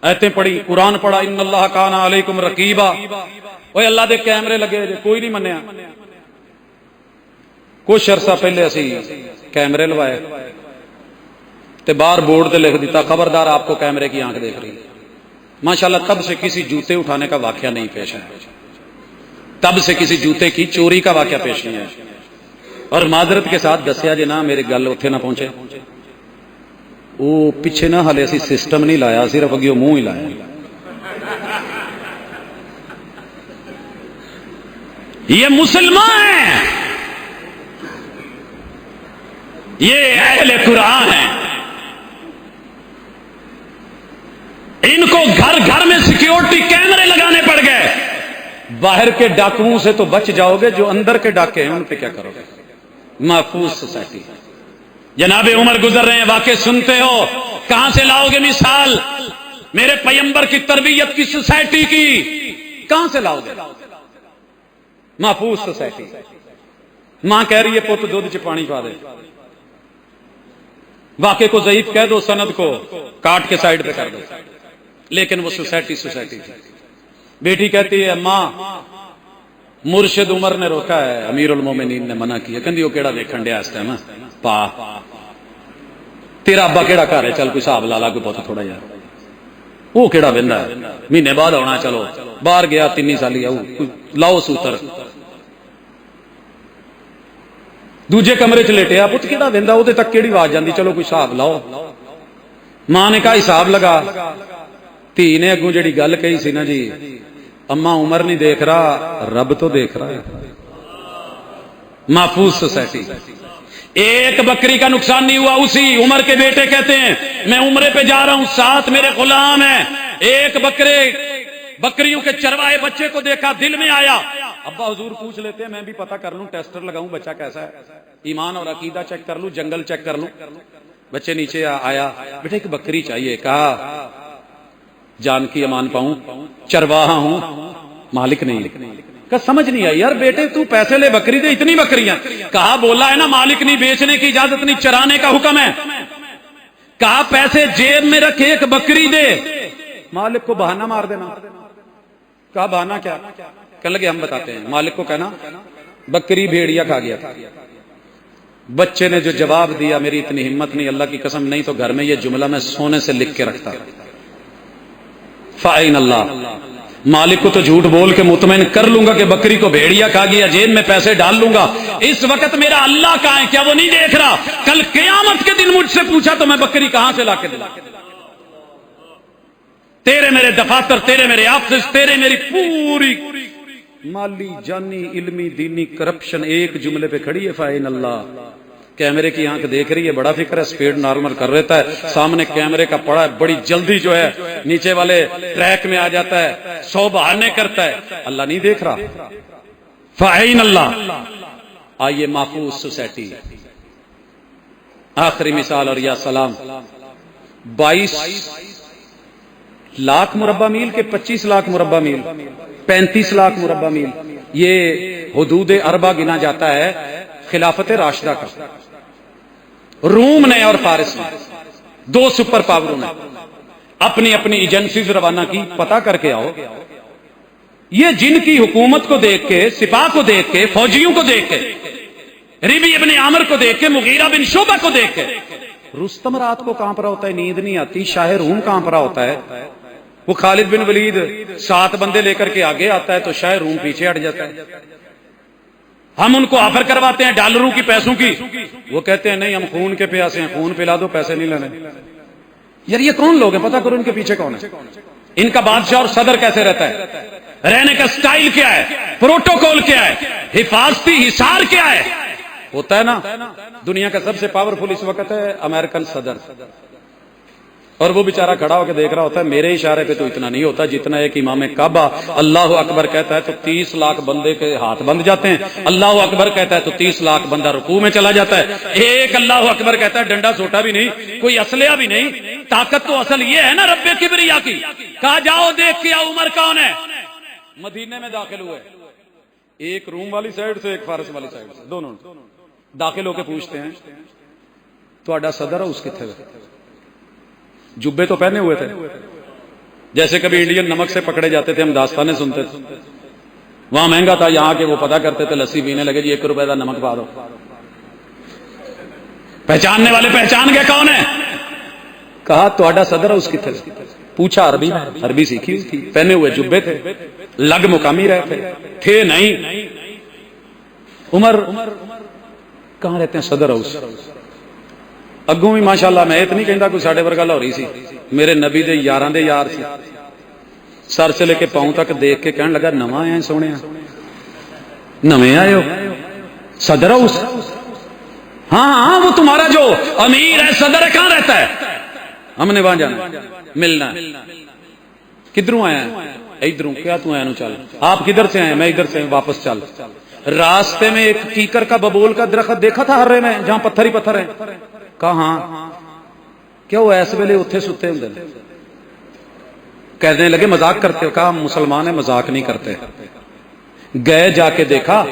ایتیں پڑھی، قرآن پڑھا، ان اللہ کان علیکم رقیبا. اوے اللہ دے کیمرے لگے جے، کوئی نہیں منیا. کچھ عرصہ پہلے اسی کیمرے لوائے تے باہر بورڈ تے لکھ دیتا خبردار آپ کو کیمرے کی آنکھ دیکھ رہی ہے. ماشاءاللہ تب سے کسی جوتے اٹھانے کا واقعہ نہیں پیش ہے، تب سے کسی جوتے کی چوری کا واقعہ پیش نہیں ہے. اور معذرت کے ساتھ دسیا جی نہ میرے گل اتنے نہ پہنچے، وہ پیچھے نہ ہلے اسی سسٹم نہیں لایا، صرف اگیوں منہ ہی لایا. یہ مسلمان ہیں، یہ اہل قرآن ہیں. ان کو گھر گھر میں سیکیورٹی کیمرے لگانے پڑ گئے. باہر کے ڈاکوؤں سے تو بچ جاؤ گے، جو اندر کے ڈاکے ہیں ان پہ کیا کرو گے؟ محفوظ سوسائٹی. جناب عمر گزر رہے ہیں، واقع سنتے ہو، کہاں سے لاؤ گے مثال؟ میرے پیغمبر کی تربیت کی سوسائٹی کی کہاں سے لاؤ گے؟ محفوظ سوسائٹی. ماں کہہ رہی ہے پوت دودھ چ پانی پا دے، واقعے کو ضعیف کہہ دو، سند کو کاٹ کے سائڈ پہ کر دو، لیکن وہ سوسائٹی تھی. بیٹی کہتی ہے ماں مرشد عمر نے روکا ہے، امیر المومنین نے منع کیا. کہندی وہ کیڑا دیکھن ڈیا اس ٹائم پا تیرا ابا کیڑا گھر ہے، چل کوئی حساب لا لا کوئی پوت تھوڑا یار. وہ کیڑا ویندا ہے، مہینے بعد آنا، چلو باہر گیا 3 سالی آؤ لاؤ سوتر. دوجے کمرے چ لیٹیا، پت کیڑا ویندا، وہ تک کیڑی آواز جاندی، چلو کوئی حساب لاؤ. ماں نے کہا حساب لگا. دھی نے اگوں جڑی گل کہی سی نا جی، اما عمر نہیں دیکھ رہا، رب تو دیکھ رہا ہے. محفوظ سوسائٹی. ایک بکری کا نقصان نہیں ہوا. اسی عمر کے بیٹے کہتے ہیں میں عمرے پہ جا رہا ہوں، ساتھ میرے غلام ہیں. ایک بکریوں کے چروائے بچے کو دیکھا، دل میں آیا، ابا حضور پوچھ لیتے ہیں، میں بھی پتہ کر لوں، ٹیسٹر لگاؤں بچہ کیسا ہے، ایمان اور عقیدہ چیک کر لوں، جنگل چیک کر لوں. بچے نیچے آیا، بیٹا ایک بکری چاہیے. کہا جان کی امان پاؤں، چرواہا ہوں، مالک نہیں. کہا سمجھ نہیں آئی یار بیٹے، تو پیسے لے بکری دے، اتنی بکریاں. کہا بولا ہے نا مالک نہیں، بیچنے کی اجازت نہیں، چرانے کا حکم ہے. کہا پیسے جیب میں رکھ، ایک بکری دے. مالک کو بہانہ مار دینا. کہا بہانہ کیا؟ کہنے لگے ہم بتاتے ہیں. مالک کو کہنا بکری بھیڑیا کھا گیا تھا. بچے نے جو جواب دیا، میری اتنی ہمت نہیں، اللہ کی قسم نہیں تو گھر میں یہ جملہ میں سونے سے لکھ کے رکھتا. فَأَيْنَ اللَّهُ، مالک کو تو جھوٹ بول کے مطمئن کر لوں گا کہ بکری کو بھیڑیا کھا گیا، جیب میں پیسے ڈال لوں گا. اس وقت میرا اللہ کہاں ہے؟ کیا وہ نہیں دیکھ رہا؟ کل قیامت کے دن مجھ سے پوچھا تو میں بکری کہاں سے لا کے دوں؟ تیرے میرے دفاتر، تیرے میرے آفس، تیرے میری پوری مالی جانی علمی دینی کرپشن ایک جملے پہ کھڑی ہے. فَأَيْنَ اللَّهُ. کیمرے کی آنکھ دیکھ رہی ہے، بڑا فکر ہے، سپیڈ نارمل کر رہتا ہے، سامنے کیمرے کا پڑا ہے، بڑی جلدی جو ہے نیچے والے ٹریک میں آ جاتا ہے، 100 بہانے کرتا ہے. اللہ نہیں دیکھ رہا. فَأَيْنَ اللَّهُ. آئیے محفوظ سوسائٹی. آخری مثال اور یا سلام. 22 لاکھ مربع میل کے 25 لاکھ مربع میل، 35 لاکھ مربع میل، یہ حدود اربع گنا جاتا ہے خلافت راشدہ کا. روم نے اور فارس نے، 2 سپر پاوروں نے اپنی اپنی ایجنسیز روانہ کی. پتہ کر کے آؤ یہ جن کی حکومت کو دیکھ کے، سپاہ کو دیکھ کے، فوجیوں کو دیکھ کے، ربی ابن عامر کو دیکھ کے، مغیرہ بن شعبہ کو دیکھ کے رستم رات کو کانپ رہا ہوتا ہے، نیند نہیں آتی. شاہ روم کانپ رہا ہوتا ہے. وہ خالد بن ولید 7 بندے لے کر کے آگے آتا ہے تو شاہ روم پیچھے ہٹ جاتا ہے. ہم ان کو آفر کرواتے ہیں ڈالروں کی، پیسوں کی، وہ کہتے ہیں نہیں ہم خون کے پیاسے ہیں، خون پلا دو، پیسے نہیں لینے. یار یہ کون لوگ ہیں؟ پتہ کرو ان کے پیچھے کون ہے. ان کا بادشاہ اور صدر کیسے رہتا ہے، رہنے کا سٹائل کیا ہے، پروٹوکول کیا ہے، حفاظتی حصار کیا ہے. ہوتا ہے نا دنیا کا سب سے پاورفل اس وقت ہے امریکن صدر، اور وہ بیچارہ کھڑا ہو کے دیکھ رہا ہوتا ہے میرے اشارے پہ تو اتنا نہیں ہوتا جتنا ایک امام کعبہ اللہ اکبر کہتا ہے تو 30 لاکھ بندے کے ہاتھ بند جاتے ہیں. اللہ اکبر کہتا ہے تو 30 لاکھ بندہ رکوع میں چلا جاتا ہے. ایک اللہ اکبر کہتا ہے ڈنڈا سوٹا بھی نہیں، کوئی اسلحہ بھی نہیں. طاقت تو اصل یہ ہے نا رب کبریا کی. کہا جاؤ دیکھ کے عمر کون ہے. مدینے میں داخل ہوئے، ایک روم والی سائڈ سے ایک فارس والی سائڈ سے، دونوں داخل ہو کے پوچھتے ہیں تہاڈا صدر ہاؤس کتنے ہے؟ جبے تو پہنے ہوئے تھے، جیسے کبھی انڈین نمک سے پکڑے جاتے تھے، ہم داستانیں سنتے تھے، وہاں مہنگا تھا، یہاں کے وہ پتا کرتے تھے، لسی پینے لگے جی 1 روپے کا نمک پا دو، پہچاننے والے پہچان گئے کون ہے، کہا تہاڈا صدر ہاؤس کتنے ہے؟ پوچھا عربی میں، عربی سیکھی ہوئی تھی، پہنے ہوئے جبے تھے، لگ مقامی رہے تھے نہیں، عمر کہاں رہتے ہیں؟ صدر ہاؤس۔ اگوں بھی ماشاءاللہ میں اتنی کہندا کوئی ساڈے ورگا لاہوری سی، میرے نبی دے یاراں دے یار سی، سر سے لے کے پاؤں تک دیکھ کے کہنے لگا نواں آئے سونے، نویں آئے ہو صدر ہاؤس؟ ہاں ہاں وہ تمہارا جو امیر ہے صدر ہے، کہاں رہتا ہے؟ ہم نے وہاں جانا ملنا ہے۔ کدھروں آیا ہے؟ ادھروں۔ کیا تو آیا نو؟ چل۔ آپ کدھر سے آئے؟ میں ادھر سے، واپس چل۔ راستے میں ایک کیکر کا ببول کا درخت دیکھا تھا ہرے میں جہاں پتھر ہی پتھر ہیں؟ کہاں؟ کیا وہ ایس ویلے اتنے ستے ہوں؟ کہنے لگے مذاق کرتے ہو؟ کہا ہم مسلمان ہیں، مذاق نہیں کرتے۔ گئے جا کے دیکھا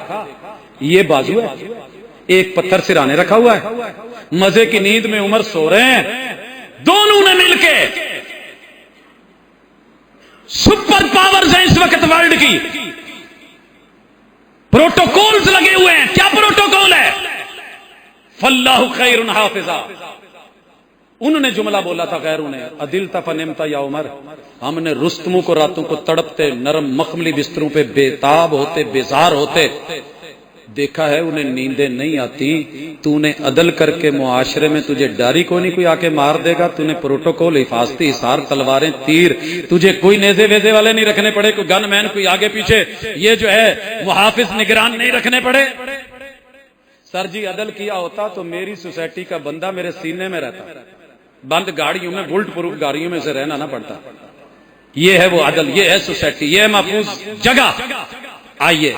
یہ بازو ہے، ایک پتھر سرانے رکھا ہوا ہے، مزے کی نیند میں عمر سو رہے ہیں، دونوں نے مل کے سپر پاورز ہیں اس وقت ورلڈ کی، پروٹوکولز لگے ہوئے ہیں۔ کیا پروٹوکول ہے؟ فاللہ خیر حافظہ۔ انہوں نے جملہ بولا تھا غیروں نے، عدلتا فنمتا یا عمر، ہم نے رستموں کو راتوں کو تڑپتے نرم مخملی بستروں پہ بےتاب ہوتے، بیزار ہوتے دیکھا ہے، انہیں نیندیں نہیں آتی۔ تو نے عدل کر کے معاشرے میں تجھے ڈاری کو نہیں کوئی آ کے مار دے گا، تو نے پروٹوکول، حفاظتی حصار، تلواریں، تیر، تجھے کوئی نیزے ویزے والے نہیں رکھنے پڑے، کوئی گن مین، کوئی آگے پیچھے یہ جو ہے محافظ نگران نہیں رکھنے پڑے۔ سر جی عدل کیا ہوتا تو میری سوسائٹی کا بندہ میرے سینے میں رہتا، بند گاڑیوں میں، بلٹ پروف گاڑیوں میں سے رہنا نہ پڑتا۔ یہ ہے وہ عدل، یہ ہے سوسائٹی، یہ ہے محفوظ جگہ۔ آئیے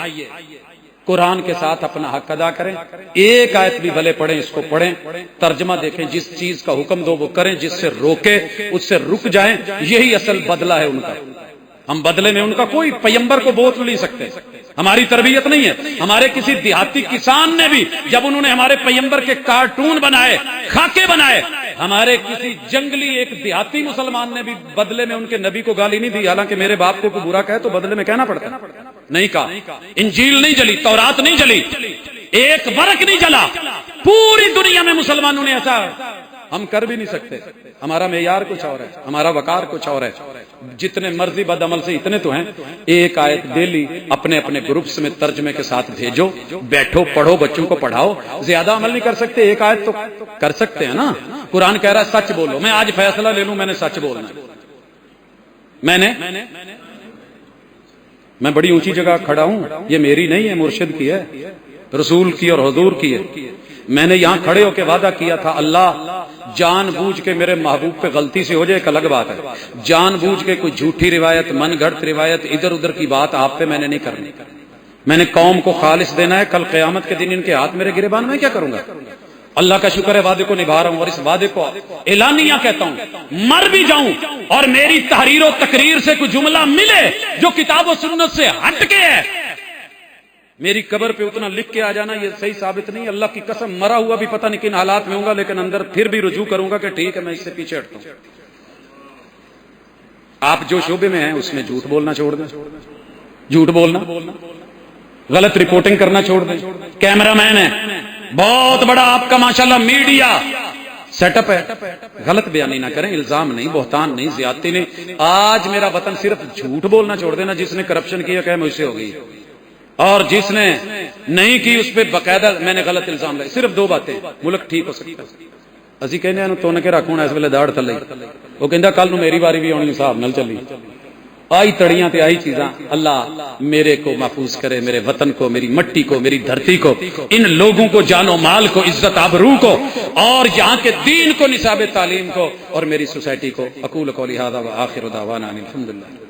قرآن کے ساتھ اپنا حق ادا کریں، ایک آیت بھی بھلے پڑھیں، اس کو پڑھیں، ترجمہ دیکھیں، جس چیز کا حکم دو وہ کریں، جس سے روکے اس سے رک جائیں، یہی اصل بدلہ ہے ان کا۔ ہم بدلے میں ان کا کوئی پیمبر کو بوت نہیں سکتے، ہماری تربیت نہیں ہے۔ ہمارے کسی دیہاتی کسان نے بھی جب انہوں نے ہمارے پیمبر کے کارٹون بنائے، خاکے بنائے، ہمارے کسی جنگلی ایک دیہاتی مسلمان نے بھی بدلے میں ان کے نبی کو گالی نہیں دی، حالانکہ میرے باپ کو کوئی برا کہے تو بدلے میں کہنا پڑتا نہیں کہا۔ انجیل نہیں جلی، تورات نہیں جلی، ایک ورق نہیں جلا، پوری دنیا میں مسلمانوں نے ایسا ہم کر بھی نہیں سکتے۔ ہمارا معیار کچھ اور ہے، ہمارا وقار کچھ اور ہے۔ جتنے مرضی بد عمل سے اتنے تو ہیں۔ ایک آیت ڈیلی اپنے اپنے گروپس میں ترجمے کے ساتھ بھیجو، بیٹھو پڑھو، بچوں کو پڑھاؤ۔ زیادہ عمل نہیں کر سکتے، ایک آیت تو کر سکتے ہیں نا۔ قرآن کہہ رہا ہے سچ بولو، میں آج فیصلہ لے لوں میں نے سچ بولنا ہے۔ میں بڑی اونچی جگہ کھڑا ہوں، یہ میری نہیں ہے، مرشد کی ہے، رسول کی اور حضور کی ہے۔ میں نے یہاں کھڑے ہو کے وعدہ کیا تھا، اللہ جان بوجھ کے میرے محبوب پہ غلطی سے ہو جائے ایک الگ بات ہے، جان بوجھ کے کوئی جھوٹی روایت، من گھڑت روایت، ادھر ادھر کی بات آپ پہ میں نے نہیں کرنی۔ میں نے قوم کو خالص دینا ہے، کل قیامت کے دن ان کے ہاتھ میرے گریبان میں کیا کروں گا؟ اللہ کا شکر ہے وعدے کو نبھا رہا ہوں، اور اس وعدے کو اعلانیہ کہتا ہوں۔ مر بھی جاؤں اور میری تحریر و تقریر سے کوئی جملہ ملے جو کتاب و سنت سے ہٹ کے ہے، میری قبر پہ اتنا لکھ کے آ جانا یہ صحیح ثابت نہیں۔ اللہ کی قسم مرا ہوا بھی پتہ نہیں کن حالات میں ہوں گا، لیکن اندر پھر بھی رجوع کروں گا کہ ٹھیک ہے میں اس سے پیچھے ہٹتا ہوں۔ آپ جو شعبے میں ہیں اس میں جھوٹ بولنا چھوڑ دیں، جھوٹ بولنا، غلط رپورٹنگ کرنا چھوڑ دیں۔ کیمرہ مین ہے بہت بڑا، آپ کا ماشاءاللہ میڈیا سیٹ اپ ہے، غلط بیانی نہ کریں، الزام نہیں، بہتان نہیں، زیادتی نہیں۔ آج میرا وطن صرف جھوٹ بولنا چھوڑ دینا، جس نے کرپشن کیا کہ مجھ سے ہو گئی، اور جس نے نہیں کی اس پہ باقاعدہ میں نے غلط الزام لائے۔ صرف دو باتیں، ملک ٹھیک ہو سکتا ہے۔ اسی کہنے ہیں تو کے رکھوں اس ویلے داڑ تھلے، وہ کہندا کل نو میری باری بھی آنی حساب نال چلی۔ آئی تڑیاں تے آئی چیزاں، اللہ میرے کو محفوظ کرے، میرے وطن کو، میری مٹی کو، میری دھرتی کو، ان لوگوں کو، جان و مال کو، عزت آبرو کو، اور یہاں کے دین کو، نصاب تعلیم کو، اور میری سوسائٹی کو۔ اقول قولی ھذا وآخر دعوانا الحمدللہ۔